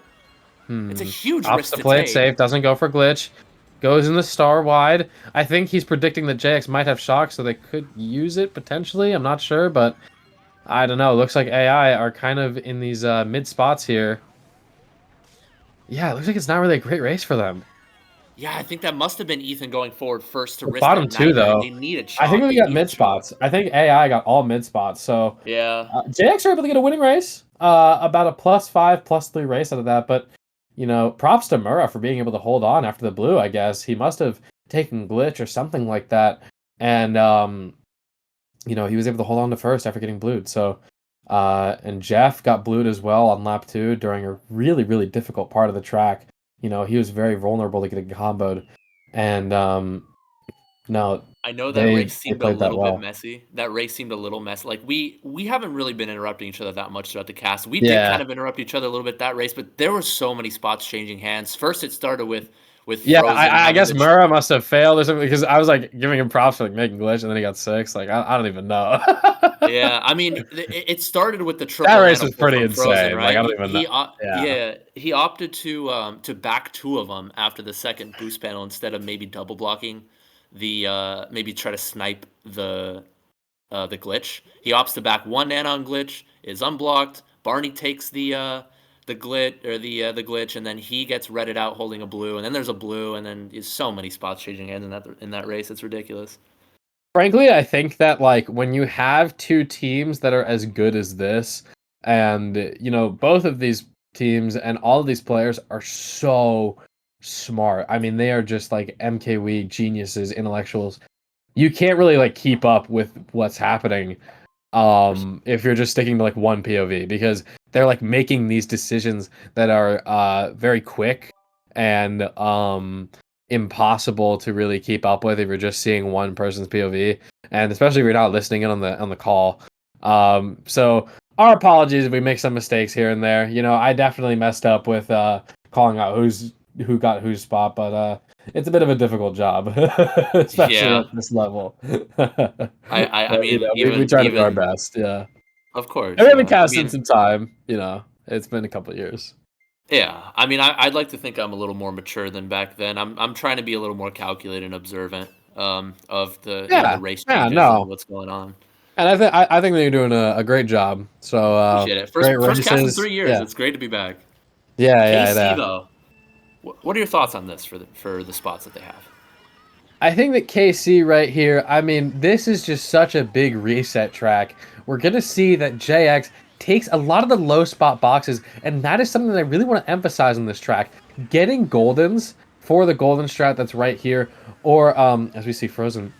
It's a huge Opts risk to to play it take. safe, doesn't go for glitch. Goes in the star wide. I think he's predicting that JX might have shock, so they could use it potentially. I'm not sure, but I don't know. Looks like AI are kind of in these mid spots here. Yeah, it looks like it's not really a great race for them. Yeah, I think that must have been Ethan going forward first to risk Bottom that two, nightmare, and though. they needed I think shock. we They got needed mid shock. spots. I think AI got all mid spots. So Yeah. JX are able to get a winning race. About a +5, +3 race out of that. But, props to Murrah for being able to hold on after the blue, I guess. He must have taken glitch or something like that. And, he was able to hold on to first after getting blued. So, and Jeff got blued as well on lap 2 during a really, really difficult part of the track. He was very vulnerable to getting comboed. And, no, I know that they race seemed a played that little bit well. messy. That race seemed a little messy. Like we haven't really been interrupting each other that much throughout the cast. We did kind Yeah. of interrupt each other a little bit that race, but there were so many spots changing hands. First, it started with Yeah, Frozen I having guess the Murrah must have failed or something because I was like giving him props for like making glitch and then he got 6. Like I don't even know. yeah. I mean, it started with the That triple race nano was pull pretty from Frozen, insane. Like right? I don't even know. Yeah. Yeah, he opted to back two of them after the second boost panel instead of maybe double blocking maybe try to snipe the glitch. He opts to back one nano on glitch, is unblocked. Barney takes the the glitch, and then he gets redded out holding a blue, and then there's a blue, and then there's so many spots changing hands in that race. It's ridiculous. Frankly, I think that like when you have two teams that are as good as this, and both of these teams and all of these players are so smart. I mean, they are just like MKWii geniuses, intellectuals. You can't really like keep up with what's happening if you're just sticking to like one POV, because they're like making these decisions that are very quick and impossible to really keep up with if you're just seeing one person's POV, and especially if you're not listening in on the call. So our apologies if we make some mistakes here and there. I definitely messed up with calling out who got whose spot, but it's a bit of a difficult job, especially Yeah, at this level. I But, mean, we try to do our best. Yeah, of course, and we haven't yeah. I cast in mean, some time. It's been a couple of years. yeah. I mean, I'd like to think I'm a little more mature than back then. I'm trying to be a little more calculated and observant of the Yeah, race yeah, changes and no, what's going on. and I think that you're doing a great job. So Appreciate it. great First cast in races. 3 years. Yeah, It's great to be back. KC yeah. though, what are your thoughts on this for the spots that they have? I think that KC right here, I mean, this is just such a big reset track. We're going to see that JX takes a lot of the low spot boxes, and that is something that I really want to emphasize on this track. Getting Goldens for the Golden strat that's right here, or as we see Frozen,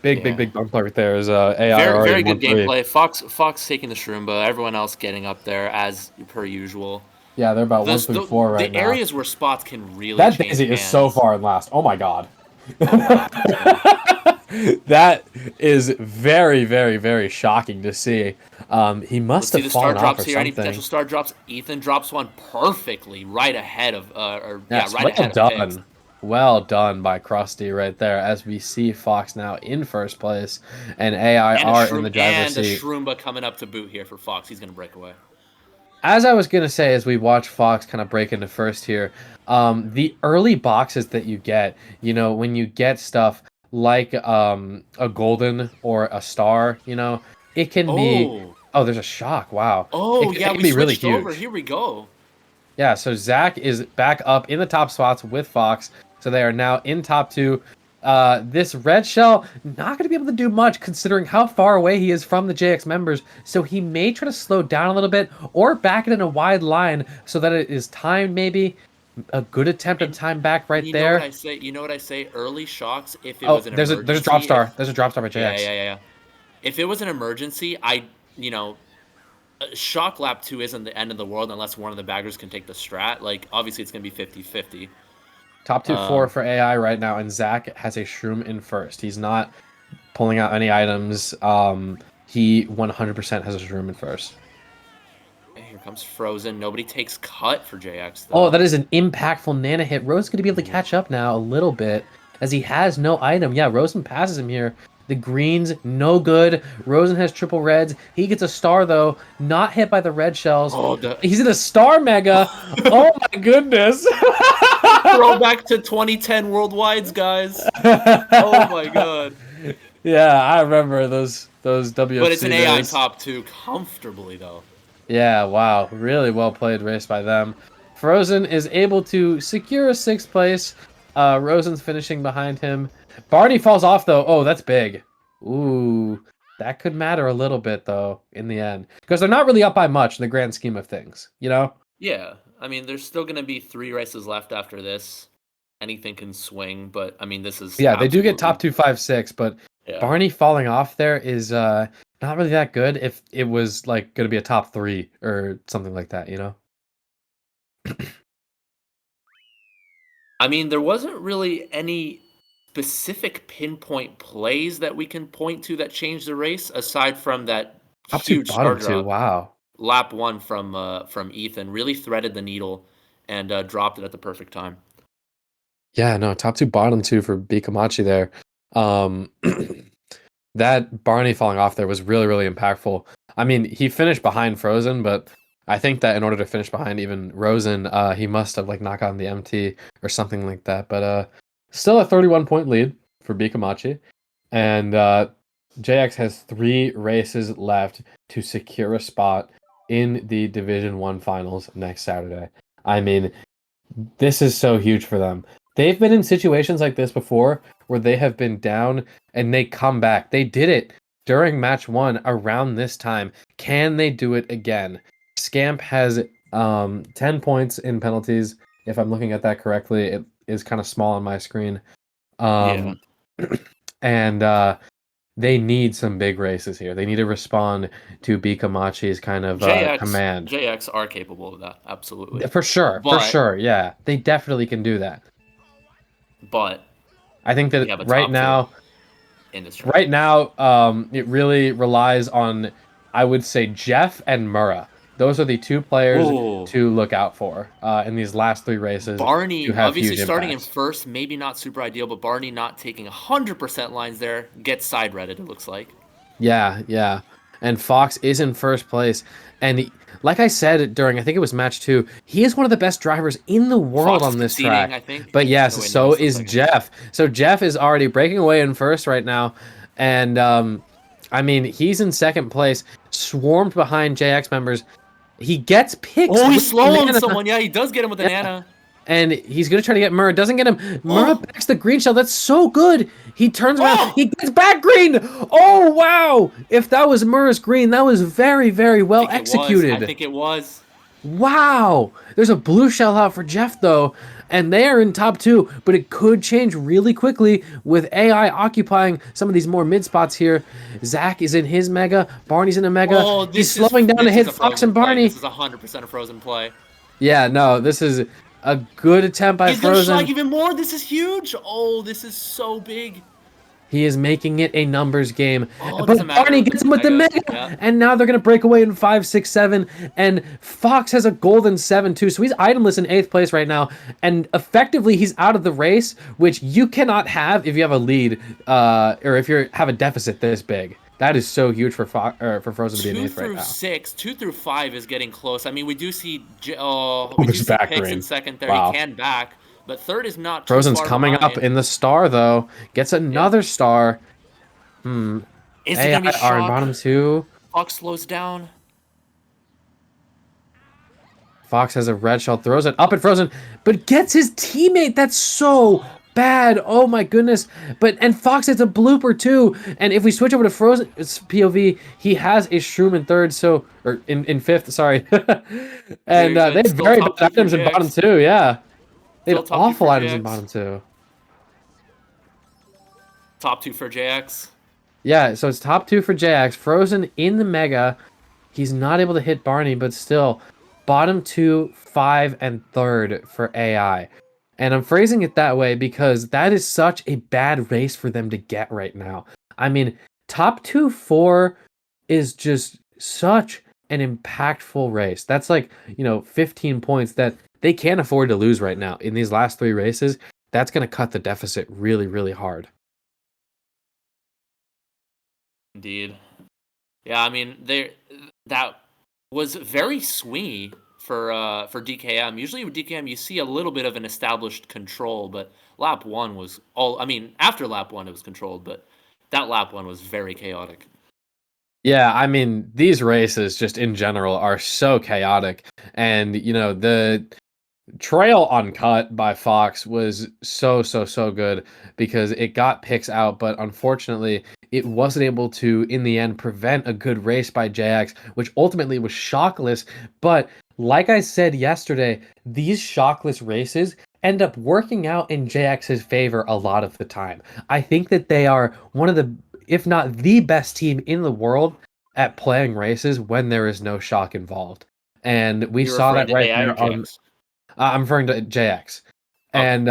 Yeah. big bump right there is AI Very already very good 1-3. gameplay. Fox taking the Shroomba. Everyone else getting up there as per usual. Yeah, they're about The 1-3-4 right the now. areas where spots can really That change Daisy is so hands. far in last. Oh my god. Oh wow. Yeah. That is very, very, very shocking to see. He must Let's see have the star fallen off or drops here. Any something. potential star drops? Ethan drops one perfectly right ahead of, Yes, right well ahead of Pix. done. Well done by Krusty right there, as we see Fox now in first place, and AI are in the driver's And a seat. Shroomba coming up to boot here for Fox. He's gonna break away. As I was going to say, as we watch Fox kind of break into first here, the early boxes that you get, when you get stuff like a golden or a star, it can be. Oh, Oh, there's a shock. Wow. oh It yeah, can we be really switched over. huge. Here we go. Yeah, so Zach is back up in the top spots with Fox. So they are now in top two. This red shell not going to be able to do much considering how far away he is from the JX members. So he may try to slow down a little bit or back it in a wide line so that it is timed maybe. A good attempt at time back right You know what there. I say? You know what I say? Early shocks. If it Oh, was an there's a drop emergency, star. There's a drop star by yeah, JX. yeah, yeah, yeah. If it was an emergency, shock lap 2 isn't the end of the world unless one of the baggers can take the strat. Like, obviously, it's going to be 50-50. Top 2-4 for AI right now, and Zach has a shroom in first. He's not pulling out any items. He 100% has a shroom in first. Okay, here comes Frozen. Nobody takes cut for JX, though. Oh, that is an impactful Nana hit. Rose going to be able to catch up now a little bit as he has no item. Yeah, Rosen passes him here. The greens, no good. Rosen has triple reds. He gets a star, though. Not hit by the red shells. Oh, He's in a star mega. Oh, my goodness. throwback to 2010 worldwides, guys. Oh, my God. Yeah, I remember those WFC But it's an AI days. top 2 comfortably, though. Yeah, wow. Really well played race by them. Frozen is able to secure a 6th place. Rosen's finishing behind him. Barney falls off, though. Oh, that's big. Ooh, that could matter a little bit, though, in the end. Because they're not really up by much in the grand scheme of things, Yeah, I mean, there's still going to be 3 races left after this. Anything can swing, but, I mean, this is Yeah, they do get absolutely- top 2, 5, 6, but Yeah. Barney falling off there is not really that good if it was, like, going to be a top 3 or something like that, I mean, there wasn't really any specific pinpoint plays that we can point to that changed the race, aside from that Top 2, huge bottom star 2, drop. wow. Lap 1 from Ethan really threaded the needle and dropped it at the perfect time. Yeah, no, top 2, bottom 2 for B Komachi there. That Barney falling off there was really, really impactful. I mean, he finished behind Frozen, but I think that in order to finish behind even Rosen, he must have like knocked on the MT or something like that. But still a 31-point lead for B Komachi. And JX has 3 races left to secure a spot in the Division 1 finals next Saturday. I mean, this is so huge for them. They've been in situations like this before where they have been down and they come back. They did it during match 1 around this time. Can they do it again? Scamp has 10 points in penalties. If I'm looking at that correctly, it is kind of small on my screen. Yeah. And they need some big races here. They need to respond to Komachi's kind of command. JX are capable of that, absolutely. For sure, yeah. They definitely can do that. But I think that right now, it really relies on, I would say, Jeff and Murrah. Those are the two players to look out for in these last 3 races. Barney, obviously starting in first, maybe not super ideal, but Barney not taking 100% lines there gets side-redded, it looks like. Yeah. And Fox is in first place. And like I said during, I think it was match 2, he is one of the best drivers in the world on this track. I think. But yes, so is Jeff. So Jeff is already breaking away in first right now. And, I mean, he's in second place, swarmed behind JX members. He gets picked. Oh, he's slow on someone. Yeah, he does get him with an Nana. And he's going to try to get Murrah. Doesn't get him. Murrah backs the green shell. That's so good. He turns around. He gets back green. Oh, wow. If that was Murrah's green, that was very, very well executed. I think it was. Wow. There's a blue shell out for Jeff, though. And they are in top 2. But it could change really quickly with AI occupying some of these more mid spots here. Zach is in his mega. Barney's in a mega. He's slowing down to hit Fox and Barney. This is 100% a Frozen play. Yeah, no, this is a good attempt by Frozen. He's gonna shock even more. This is huge. Oh, this is so big. He is making it a numbers game. But Barney gets him with the mega. Yeah. And now they're going to break away in 5, 6, 7. And Fox has a golden 7, too. So he's itemless in 8th place right now. And effectively, he's out of the race, which you cannot have if you have a lead or if you have a deficit this big. That is so huge for Frozen to be in 8th right now. 2 through 5 is getting close. I mean, we do see Pix in second there. Wow. He can back. But third is not too Frozen's coming up in the star, though. Gets another star. Is it going to be shock? Bottom 2. Fox slows down. Fox has a red shell. Throws it up at Frozen. But gets his teammate. That's so bad. Oh, my goodness. And Fox hits a blooper, too. And if we switch over to Frozen's POV, he has a Shroom in third. So, or in 5th, sorry. And they have very bad items in bottom 2, yeah. They had awful items in bottom 2. Top 2 for JX. Yeah, so it's top 2 for JX. Frozen in the mega. He's not able to hit Barney, but still, bottom 2, 5, and 3rd for AI. And I'm phrasing it that way because that is such a bad race for them to get right now. I mean, top 2, 4 is just such an impactful race. That's like, 15 points that they can't afford to lose right now. In these last 3 races, that's going to cut the deficit really, really hard. Indeed. Yeah, I mean, that was very swingy for DKM. Usually with DKM, you see a little bit of an established control, but lap 1 was after lap 1 it was controlled, but that lap 1 was very chaotic. Yeah, I mean, these races just in general are so chaotic. And, the trail on cut by Fox was so good because it got picks out, but unfortunately it wasn't able to in the end prevent a good race by JX, which ultimately was shockless. But like I said yesterday, these shockless races end up working out in JX's favor a lot of the time. I think that they are one of the, if not the best team in the world at playing races when there is no shock involved. And we saw that right there on I'm referring to JX. Okay. And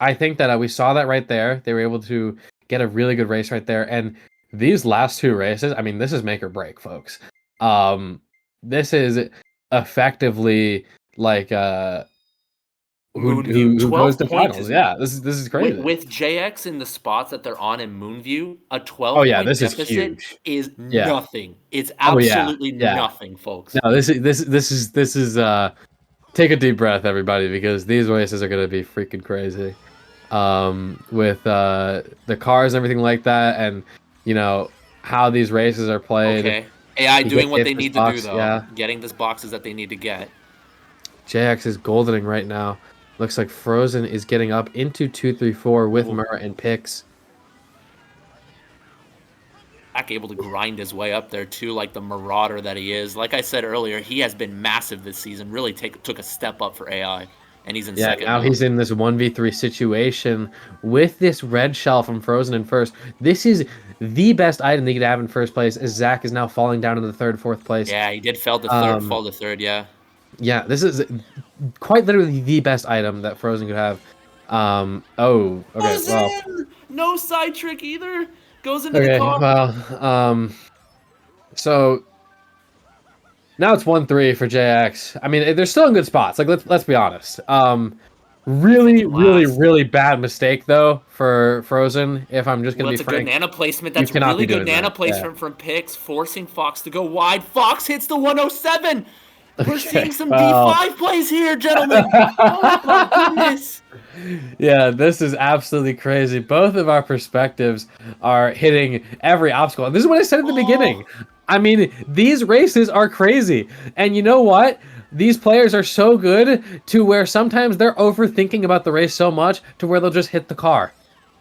I think that we saw that right there. They were able to get a really good race right there. And these last 2 races, I mean, this is make or break, folks. This is effectively like who goes to finals. Yeah, this is crazy. With JX in the spots that they're on in Moonview, a 12 this deficit is nothing. It's absolutely nothing, folks. No, this is take a deep breath, everybody, because these races are going to be freaking crazy. With the cars and everything like that, and how these races are played. Okay. AI He doing gets what hit they this need to do, box, though. yeah. Getting this boxes that they need to get. JX is goldening right now. Looks like Frozen is getting up into 2-3-4 with Ooh. Murra and picks. Zach able to grind his way up there too, like the marauder that he is. Like I said earlier, he has been massive this season. Really took a step up for AI, and he's in Yeah, second now he's in this 1v3 situation with this red shell from Frozen in first. This is the best item they could have in first place, as Zach is now falling down into the third, fourth place. Yeah, he did fall to Um, third. Yeah. yeah, this is quite literally the best item that Frozen could have. Oh, okay, well, Frozen! No side trick either. Goes into the okay, car. well, so now it's 1-3 for JX. I mean, they're still in good spots. Like, let's be honest. Really, really, Last. really bad mistake though for Frozen. If I'm just Well, gonna be that's a good frank, nano placement. you That's cannot really be good doing nano that. Yeah. placement from Pix, forcing Fox to go wide. Fox hits the 107. We're Okay. seeing some Well, D5 plays here, gentlemen. Oh my goodness. yeah, this is absolutely crazy. Both of our perspectives are hitting every obstacle. And this is what I said at the beginning. I mean, these races are crazy. And you know what? These players are so good to where sometimes they're overthinking about the race so much to where they'll just hit the car.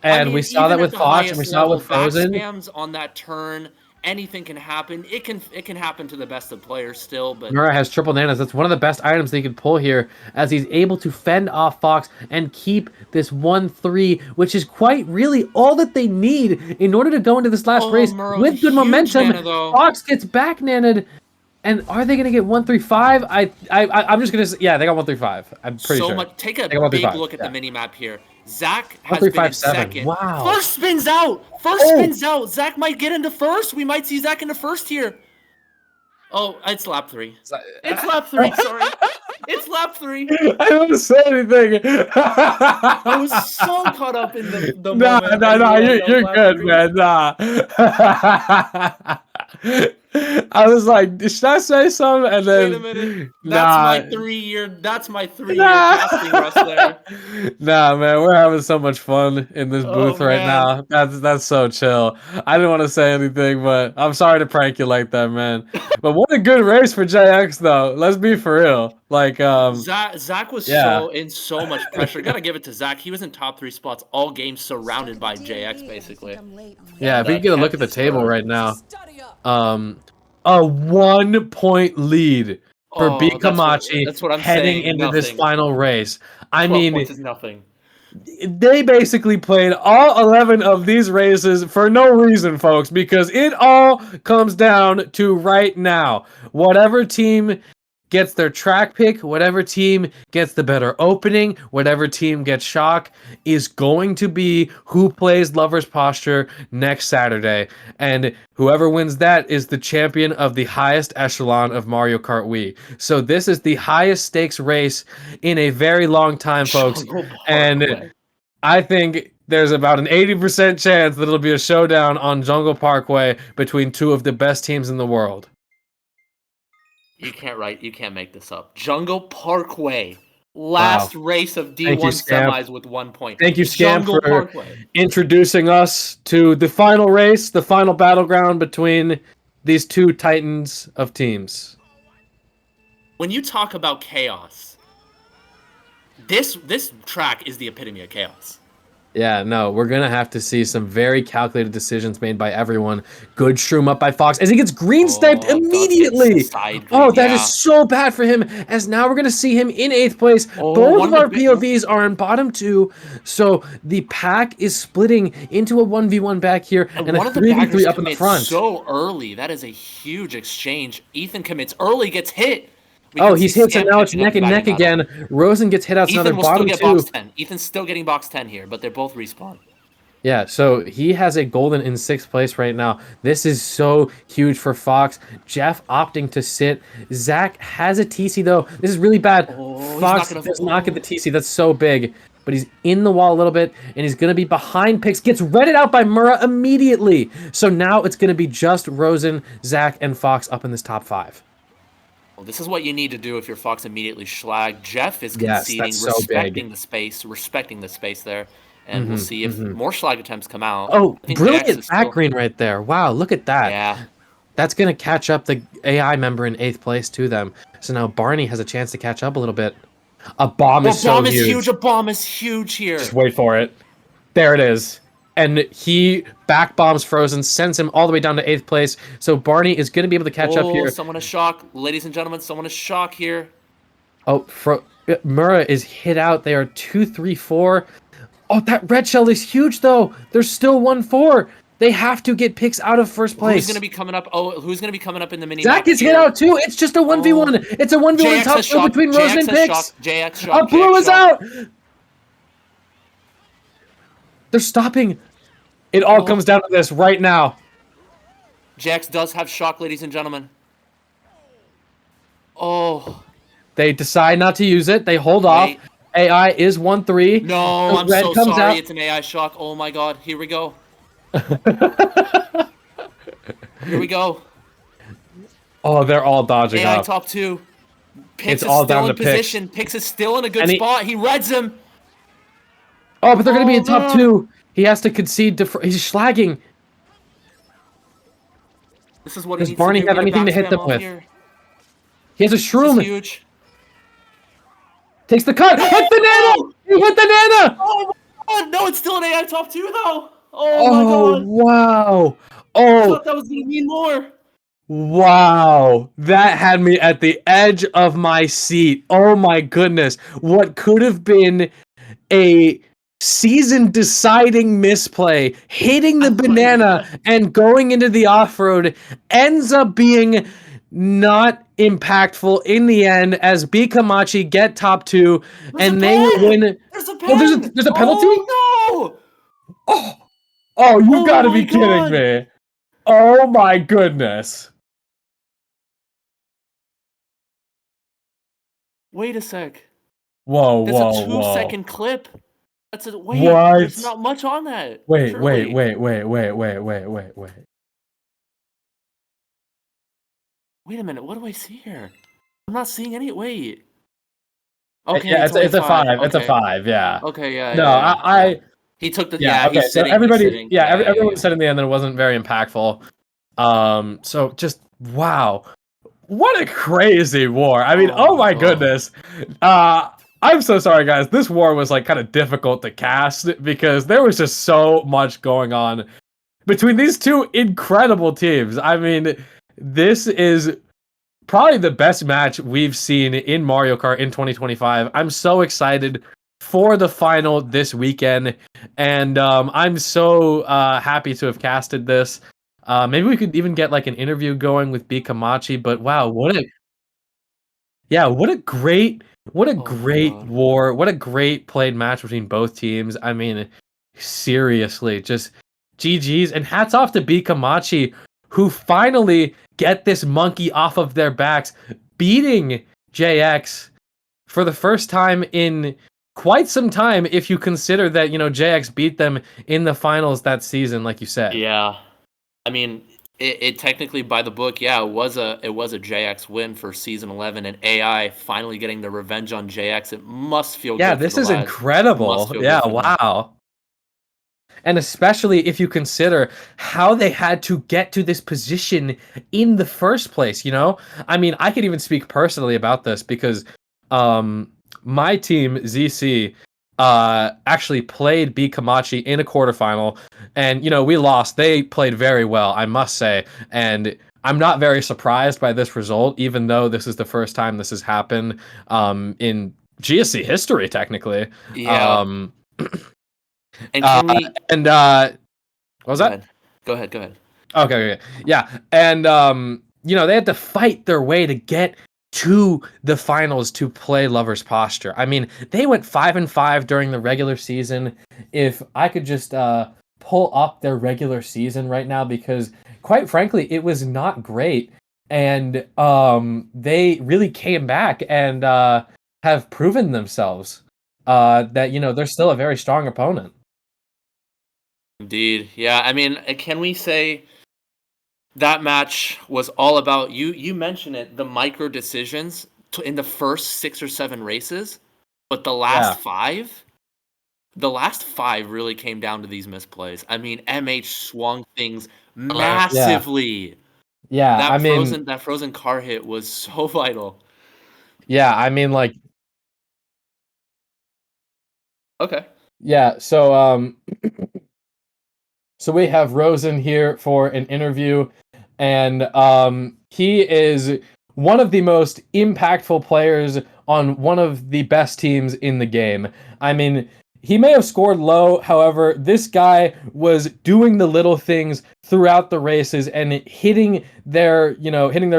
I And mean, we saw even that at with the Fox and we highest saw it level, with back Frozen. spams on that turn, anything can happen. It can happen to the best of players still, but Murra has triple nanas. That's one of the best items they could pull here, as he's able to fend off Fox and keep this 1-3, which is quite really all that they need in order to go into this last race Murrow with a with good huge momentum. nana, though. Fox gets back nanned, and are they going to get 1-3-5? I'm just going to say, yeah, they got 1-3-5. I'm pretty So sure. much. Take a They got big 1-3-5. look at Yeah. the mini map here. Zach has been in 1-3-5-7. second. Wow. First spins out. First Oh. spins out. Zach might get into first. We might see Zach into first here. Oh, it's lap 3. It's lap 3. Sorry. It's lap 3. I don't say anything. I was so caught up in the Nah, moment. nah, I nah, realized that was you're lap good, 3. man. Nah. I was like, should I say something? And then, Wait a minute. nah, That's my 3-year nah. casting rust there. Nah, man, we're having so much fun in this Oh booth right man. now. That's so chill. I didn't want to say anything, but I'm sorry to prank you like that, man. But what a good race for JX, though. Let's be for real. Like, Zach was yeah. so much pressure. Gotta give it to Zach. He was in top 3 spots all game, surrounded by JX basically. Yeah, if we And, can get a look kept at the his table nerve. right now, a 1-point lead for B Oh, Komachi that's what I'm heading saying. into this Nothing. final race. I 12 mean, points is nothing. they basically played all 11 of these races for no reason, folks, because it all comes down to right now. Whatever team gets their track pick, whatever team gets the better opening, whatever team gets shock, is going to be who plays Lover's Posture next Saturday. And whoever wins that is the champion of the highest echelon of Mario Kart Wii. So this is the highest stakes race in a very long time, folks. Jungle And Parkway. I think there's about an 80% chance that it'll be a showdown on Jungle Parkway between two of the best teams in the world. You can't make this up. Jungle Parkway. Last race of D1 semis with 1 point. Thank you, Scamp, Jungle for Parkway. introducing us to the final race, the final battleground between these two titans of teams. When you talk about chaos, this track is the epitome of chaos. Yeah, no, we're going to have to see some very calculated decisions made by everyone. Good shroom up by Fox as he gets green sniped immediately. Oh, that is so bad for him, as now we're going to see him in 8th place. Both of our POVs are in bottom 2, so the pack is splitting into a 1v1 back here and a 3v3 up in the front. So early, that is a huge exchange. Ethan commits early, gets hit. Oh, he's hit, so now it's neck and neck again. Rosen gets hit out to another bottom 2. Box 10. Ethan's still getting box 10 here, but they're both respawn. Yeah, so he has a golden in 6th place right now. This is so huge for Fox. Jeff opting to sit. Zach has a TC, though. This is really bad. Fox does not get the TC. That's so big. But he's in the wall a little bit, and he's going to be behind picks. Gets redded out by Murra immediately. So now it's going to be just Rosen, Zach, and Fox up in this top 5. Well, this is what you need to do if you're Fox immediately schlag. Jeff is conceding, respecting the space there. And we'll see if more schlag attempts come out. Oh, brilliant back green right there. Wow, look at that. Yeah. that's going to catch up the AI member in 8th place to them. So now Barney has a chance to catch up a little bit. A bomb is so huge. A bomb is huge here. Just wait for it. There it is. And he back bombs Frozen, sends him all the way down to 8th place. So Barney is going to be able to catch up here. Someone is shock. Ladies and gentlemen, someone is shock here. Oh, Mura is hit out. They are 2, 3, 4. Oh, that red shell is huge, though. There's still 1-4. They have to get picks out of first place. Who's going to be coming up? Oh, who's going to be coming up in the mini? Zach is hit out, too. It's just a 1v1. It's a 1v1 top two between Rosen and Pix. JX shock. Blue is out. They're stopping. It all comes down to this right now. Jax does have shock, ladies and gentlemen. Oh. They decide not to use it. They hold off. AI is 1-3. No, I'm so sorry. It's an AI shock. Oh my god. Here we go. Here we go. Oh, they're all dodging AI up. top 2. It's Pix is all still down in to position. Pix is still in a good spot. He reds him. Oh, but they're going to be in top 2. He has to concede to... He's slagging. This is what Does Barney have anything to hit them with? Here. He has a shroom. This is huge. Takes the cut. Hit the Nana! He hit the Nana! Oh my god! No, it's still an AI top 2 though. Oh my god! Wow! I thought that was gonna mean more. Wow! That had me at the edge of my seat. Oh my goodness! What could have been a season-deciding misplay, hitting the banana and going into the off-road, ends up being not impactful in the end as Komachi get top 2 and they will win. There's a pen. Oh, there's a penalty? Oh no! Oh, you gotta be kidding me! Oh my goodness! Wait a sec. Whoa! That's a 2-second clip. That's a wait. What? There's not much on that. Wait. Wait a minute. What do I see here? I'm not seeing any. Wait. Okay. Yeah, it's a 5. Okay. It's a 5. Yeah. Okay. Yeah. No, yeah. He took the. Yeah. Okay. He's So sitting, everybody. Everyone said in the end that it wasn't very impactful. So just wow. What a crazy war. I mean, oh my goodness. I'm so sorry, guys. This war was like kind of difficult to cast because there was just so much going on between these two incredible teams. I mean, this is probably the best match we've seen in Mario Kart in 2025. I'm so excited for the final this weekend, and I'm so happy to have casted this. Maybe we could even get like an interview going with Komachi, but wow, what a great war. What a great played match between both teams. I mean, seriously, just GG's and hats off to Komachi, who finally get this monkey off of their backs, beating JX for the first time in quite some time, if you consider that, JX beat them in the finals that season, like you said. Yeah. I mean, it technically by the book, it was a JX win for season 11, and AI finally getting the revenge on JX. It must feel good. Yeah, this is incredible. Yeah, wow. And especially if you consider how they had to get to this position in the first place, I mean, I could even speak personally about this because my team, ZC, actually played Komachi in a quarterfinal, and we lost. They played very well, I must say, and I'm not very surprised by this result, even though this is the first time this has happened in GSC history, technically. Yeah. And can we... what was that? Go ahead. Okay. Yeah, and they had to fight their way to get to the finals to play Lover's Posture. I mean, they went 5-5 during the regular season. If I could just pull up their regular season right now, because quite frankly, it was not great, and they really came back and have proven themselves that they're still a very strong opponent. Indeed. Yeah, I mean, can we say that match was all about, you mentioned it, the micro decisions in the first 6 or 7 races, but the last 5 really came down to these misplays. I mean, MH swung things massively. Yeah, I mean, that frozen car hit was so vital. yeah, I mean, like, Okay. yeah. So we have Rosen here for an interview, and he is one of the most impactful players on one of the best teams in the game. I mean, he may have scored low, however, this guy was doing the little things throughout the races and hitting their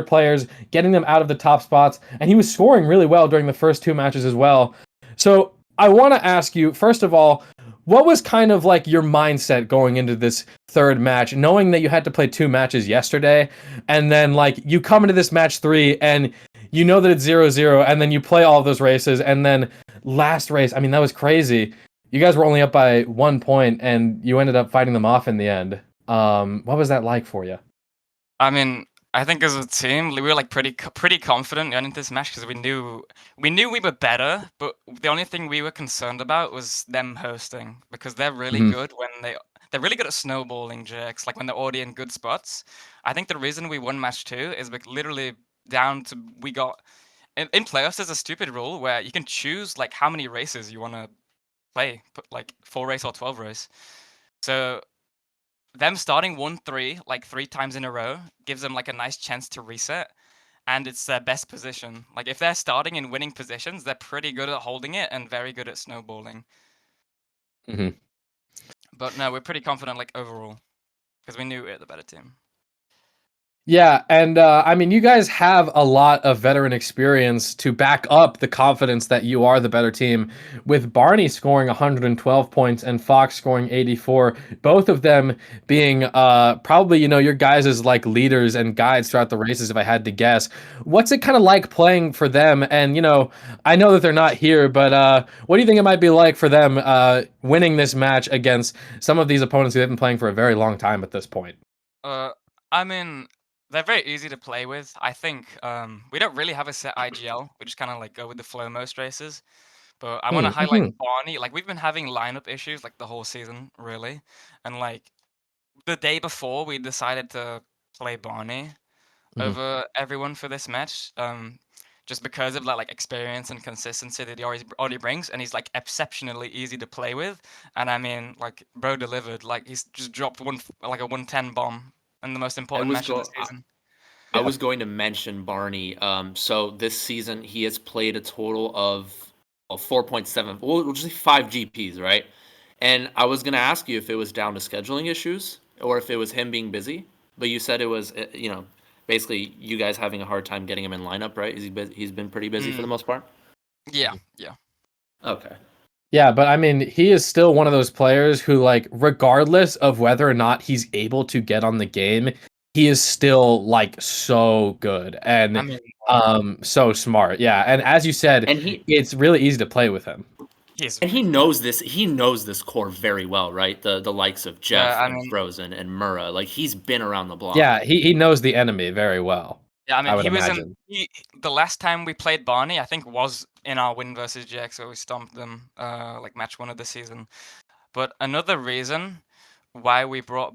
players, getting them out of the top spots, and he was scoring really well during the first two matches as well. So I want to ask you, first of all, what was kind of like your mindset going into this third match, knowing that you had to play two matches yesterday, and then like you come into this match three and you know that it's 0-0, and then you play all of those races, and then last race, I mean, that was crazy. You guys were only up by 1 point, and you ended up fighting them off in the end. What was that like for you? I mean, I think as a team, we were like pretty confident going into this match because we were better, but the only thing we were concerned about was them hosting because they're really Mhm. good when they're really good at snowballing jerks, like when they're already in good spots. I think the reason we won match two is literally down to we got in playoffs. There's a stupid rule where you can choose like how many races you want to play, put like 4 race or 12 race. So them starting 1-3 like 3 times in a row gives them like a nice chance to reset, and it's their best position. Like if they're starting in winning positions, they're pretty good at holding it and very good at snowballing. Mhm. But no, we're pretty confident like overall because we knew we were the better team. Yeah, and I mean, you guys have a lot of veteran experience to back up the confidence that you are the better team. With Barney scoring 112 points and Fox scoring 84, both of them being probably your guys' like leaders and guides throughout the races. If I had to guess, what's it kind of like playing for them? And I know that they're not here, but what do you think it might be like for them winning this match against some of these opponents who have been playing for a very long time at this point? Uh, I mean, they're very easy to play with. I think we don't really have a set IGL. We just kind of like go with the flow most races. But I want to highlight Mm-hmm. Barney. Like we've been having lineup issues like the whole season, really, and like the day before we decided to play Barney over everyone for this match, just because of like experience and consistency that he already brings, and he's like exceptionally easy to play with. And I mean, like bro delivered. Like he's just dropped like a 110 bomb in the most I important was match of the go season. I Yeah. was going to mention Barney. So this season he has played a total of 4.7. We'll just say 5 GPs, right? And I was gonna ask you if it was down to scheduling issues or if it was him being busy, but you said it was, basically you guys having a hard time getting him in lineup, right? He's been pretty busy for Mm, the most part. yeah, yeah. Okay. Yeah, but I mean, he is still one of those players who, like, regardless of whether or not he's able to get on the game, he is still like so good I and mean, so smart. Yeah, and as you said, And he it's really easy to play with him. he's and he knows this. He knows this core very well, right? The likes of yeah. Jeff I and mean, Frozen and Murrah. Like he's been around the block. Yeah, he knows the enemy very well, yeah. I I mean, would he was in imagine. the last time we played Barney. I think was in our win versus GX where we stomped them, like match one of the season. But another reason why we brought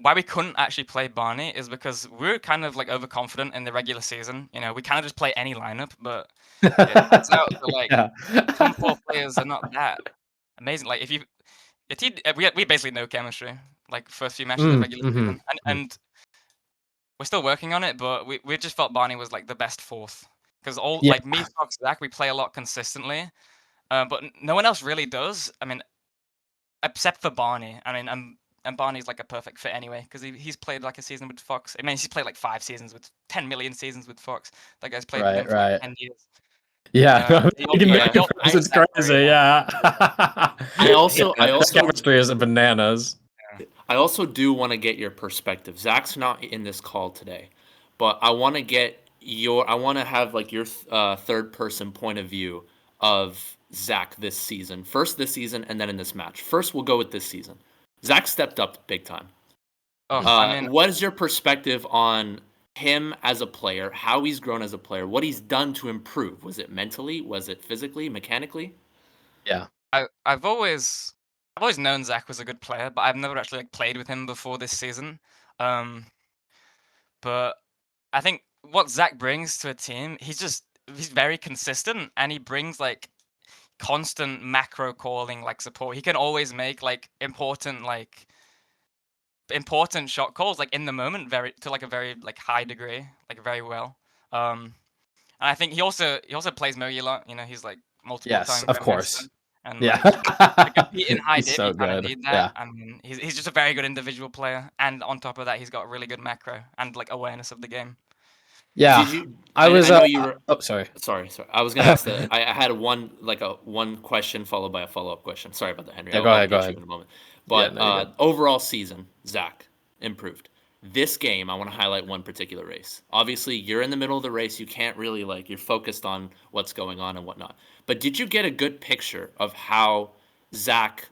why we couldn't actually play Barney is because we were kind of like overconfident in the regular season. You know, we kind of just play any lineup, but it turns out that like Yeah. some four players are not that amazing. Like if you, we basically know chemistry. Like first few matches of the regular Mhm. season, and we're still working on it. But we just felt Barney was like the best fourth because all Yeah, like me, Fox, Zach, we play a lot consistently. But no one else really does. I mean, except for Barney. I mean, and Barney's like a perfect fit anyway because he's played like a season with Fox. I mean, he's played like 5 seasons with 10 million seasons with Fox. That guy's played with him right, for like right. 10 years. Yeah, no, making He Yeah. millions also hates it's that crazy, area. yeah. I Yeah, also I the also chemistry is bananas. Yeah. I also do want to get your perspective. Zach's not in this call today, but I want to have like your third person point of view of Zach this season. First this season and then in this match. First we'll go with this season. Zach stepped up big time. Oh, I mean, What is your perspective on him as a player, how he's grown as a player, what he's done to improve? Was it mentally? Was it physically, mechanically? Yeah. I've always known Zach was a good player, but I've never actually like played with him before this season. Um, but I think what Zach brings to a team, he's very consistent, and he brings like constant macro calling like support. He can always make like important shot calls like in the moment, a very like high degree, like very well. And I think he also plays Mogi a lot. You know, he's like multiple Yes, time of grandmaster, course. and Yeah. like to compete in high He's div, so you kind of good. need that. Yeah. I mean, he's just a very good individual player, and on top of that, he's got really good macro and like awareness of the game. Yeah. Did you? I was I know you were. oh, sorry. Sorry. I was gonna ask that. I had one question followed by a follow-up question. Sorry about that, Henry. Yeah, I'll go get you ahead. in a moment. Yeah, But no, you're good. overall season, Zach improved. This game, I want to highlight one particular race. Obviously, you're in the middle of the race. You can't really you're focused on what's going on and whatnot. But did you get a good picture of how Zach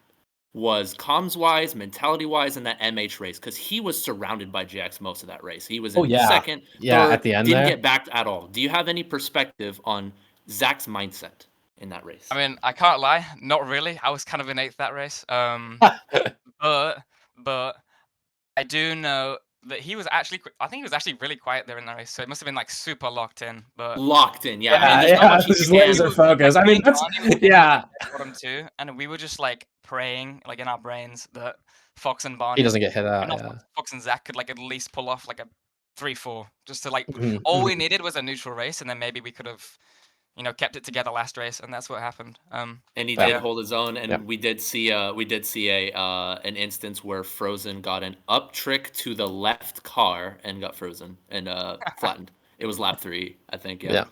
was comms wise, mentality wise in that MH race? Because he was surrounded by JX most of that race. He was Oh in yeah. second, Yeah, at third, the end didn't there. get backed at all. Do you have any perspective on Zach's mindset in that race? I mean, I can't lie, not really. I was kind of in eighth that race. But I do know that he was actually. I think he was actually really quiet there in the race, so it must have been like super locked in. But Locked in, yeah. I I mean, mean, there's not Yeah, much you just can laser do. focus. I me mean, and that's Barney were in yeah. bottom two, and we were just like praying, like in our brains, that Fox and He Barney, doesn't get hit out, not yeah. Fox and Zach, could like at least pull off like a 3-4, just to like. Mhm, All we mhm. needed was a neutral race, and then maybe we could have, kept it together last race, and that's what happened. And he Yeah. did Yeah. hold his own, Yeah. and we did see a an instance where Frozen got an up trick to the left car and got frozen and flattened. It was lap 3, I think. Yeah. Yeah.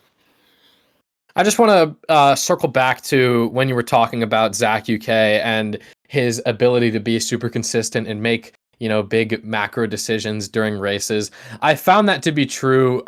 I just want to circle back to when you were talking about Zach UK and his ability to be super consistent and make, big macro decisions during races. I found that to be true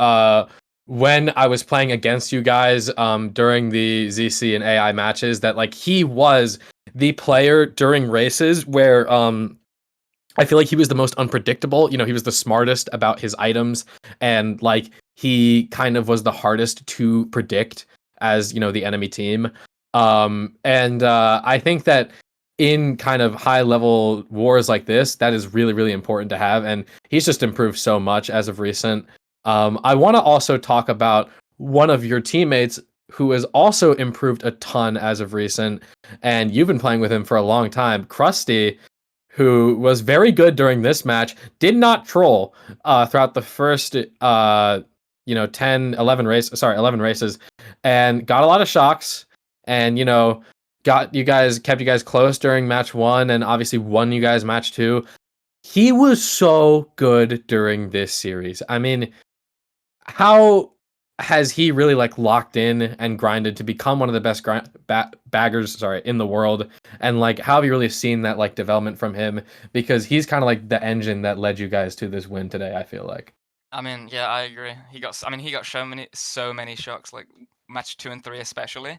when I was playing against you guys during the ZC and AI matches, that like he was the player during races where I feel like he was the most unpredictable. He was the smartest about his items, and like he kind of was the hardest to predict as, the enemy team. And I think that in kind of high level wars like this, that is really, really important to have. And he's just improved so much as of recent. I want to also talk about one of your teammates who has also improved a ton as of recent. And you've been playing with him for a long time, Krusty, who was very good during this match, did not troll throughout the first 11 races, and got a lot of shocks, and kept you guys close during match 1, and obviously won you guys match 2. He was so good during this series. I mean, how has he really like locked in and grinded to become one of the best baggers in the world, and like how have you really seen that like development from him, because he's kind of like the engine that led you guys to this win today, I feel like. I mean, yeah, I agree. He got so many shocks, like match 2 and 3 especially,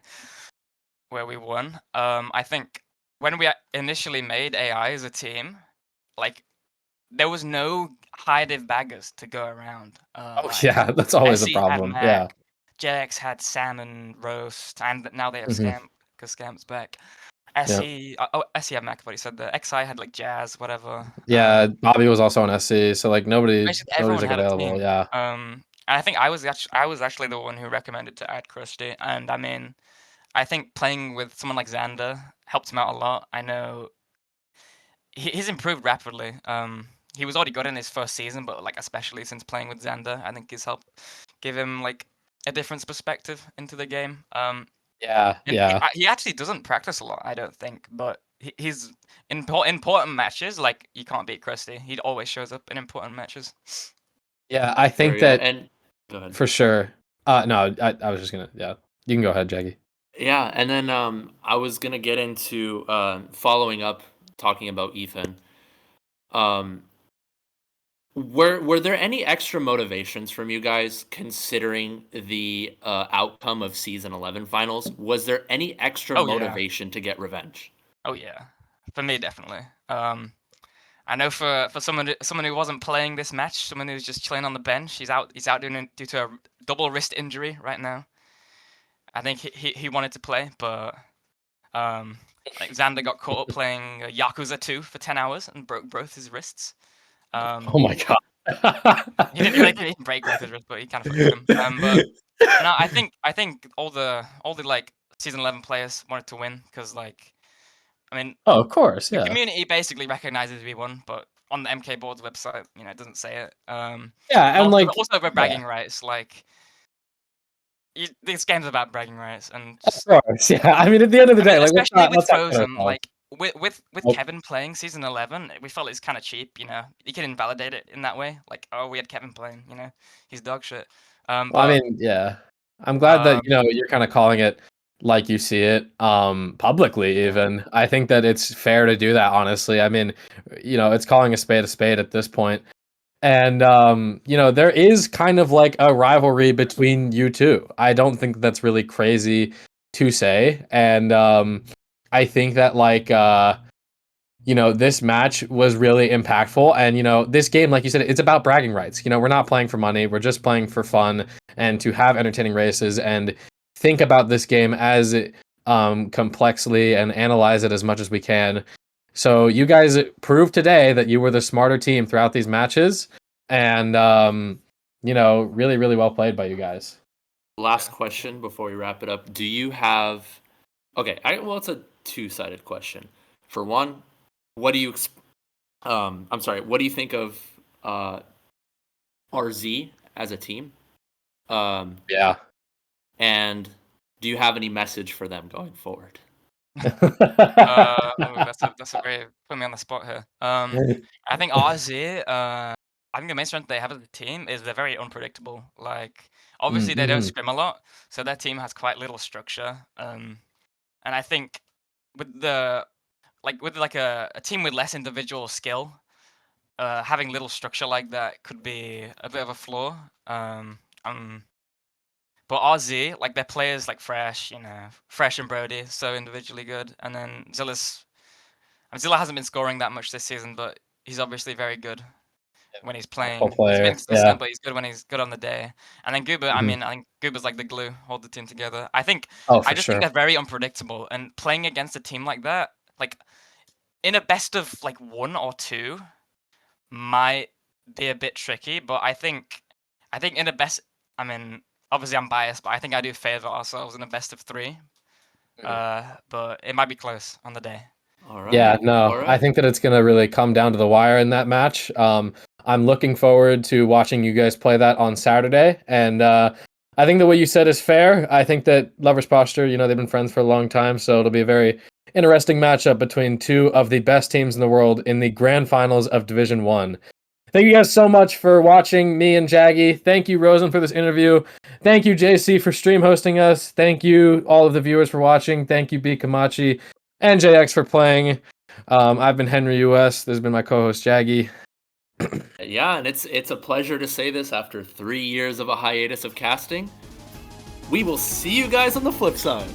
where we won. I think when we initially made AI as a team, like there was no high div baggers to go around. Oh yeah, that's always a SE had problem. Yeah. Mac, JX had Salmon Roast, and now they have Hmm. Scamp because Scamp's back. Yeah. SE had Mac, but he said the XI had like Jazz, whatever. Yeah, Bobby was also on SC, so like nobody's Basically, everyone like had a available. team. Yeah. I think I was actually the one who recommended to add Krusty, and I mean, I think playing with someone like Xander helped him out a lot. I know he's improved rapidly. He was already good in his first season, but like especially since playing with Xander, I think he's helped give him like a different perspective into the game. Yeah. And Yeah. he actually doesn't practice a lot, I don't think, but he's in important matches. Like you can't beat Krusty. He always shows up in important matches. Yeah, I Sure, think yeah. that And go ahead. for sure. No, I was just gonna. Yeah, you can go ahead, Jaggy. Yeah, and then I was gonna get into following up talking about Ethan. Um, were there any extra motivations from you guys considering the outcome of season 11 finals? Was there any extra Oh yeah. motivation to get revenge? Oh yeah. For me, definitely. I know for someone who wasn't playing this match, someone who's just chilling on the bench, he's out due to a double wrist injury right now. I think he wanted to play, but like Xander got caught up playing Yakuza 2 for 10 hours and broke both his wrists. Oh my god. He didn't even break records, but he kind of fixed them. But no, I think all the like season 11 players wanted to win because like I mean Oh, of course, the yeah. community basically recognizes we won, but on the MK board's website, it doesn't say it. Yeah, And and like, also over yeah, bragging rights, like this game's about bragging rights and of just like course, yeah. I mean, at the end of the I mean, day, like, especially with let's not kid Frozen, ourselves. like with Nope. Kevin playing season 11, we felt it's kind of cheap. You can invalidate it in that way. Like, oh, we had Kevin playing. He's dog shit. Well, I But mean, yeah. I'm glad that, um, you're kind of calling it like you see it, publicly yeah, even. I think that it's fair to do that, honestly. I mean, it's calling a spade at this point. And there is kind of like a rivalry between you two. I don't think that's really crazy to say. And I think that like this match was really impactful. And, this game, like you said, it's about bragging rights. We're not playing for money. We're just playing for fun and to have entertaining races and think about this game as complexly and analyze it as much as we can. So you guys proved today that you were the smarter team throughout these matches. And, really, really well played by you guys. Last question before we wrap it up. Do you have? Okay, well, it's a two-sided question. For one, what do you? I'm sorry. What do you think of RZ as a team? Yeah. And do you have any message for them going forward? that's a very put me on the spot here. I think RZ, I think the main strength they have as a team is they're very unpredictable. Like, obviously they don't Mm-hmm. scrim a lot, so their team has quite little structure. And I think with the with like a team with less individual skill, having little structure like that could be a bit of a flaw. But RZ, like their players like Fresh and Brody, so individually good. And then Zilla hasn't been scoring that much this season, but he's obviously very good when he's Wonderful playing. He's been player. Yeah. consistent, but he's good when he's good on the day. And then Goober, I Mhm. mean, I think Goober's like the glue, hold the team together. Oh, I for just think sure. they're very unpredictable, and playing against a team like that, like in a best of like 1 or 2, might be a bit tricky. But I think in a best, I mean, obviously I'm biased, but I think I do favor ourselves in a best of 3. But it might be close on the day. All right. Yeah, All no, I right. think that it's going to really come down to the wire in that match. I'm looking forward to watching you guys play that on Saturday. And I think that what you said is fair. I think that Lovers Posture, they've been friends for a long time. So it'll be a very interesting matchup between two of the best teams in the world in the grand finals of Division 1. Thank you guys so much for watching me and Jaggy. Thank you, Rosen, for this interview. Thank you, JC, for stream hosting us. Thank you, all of the viewers, for watching. Thank you, B. Komachi and JX for playing. I've been Henry US. This has been my co-host, Jaggy. Yeah, and it's a pleasure to say this after 3 years of a hiatus of casting. We will see you guys on the flip side.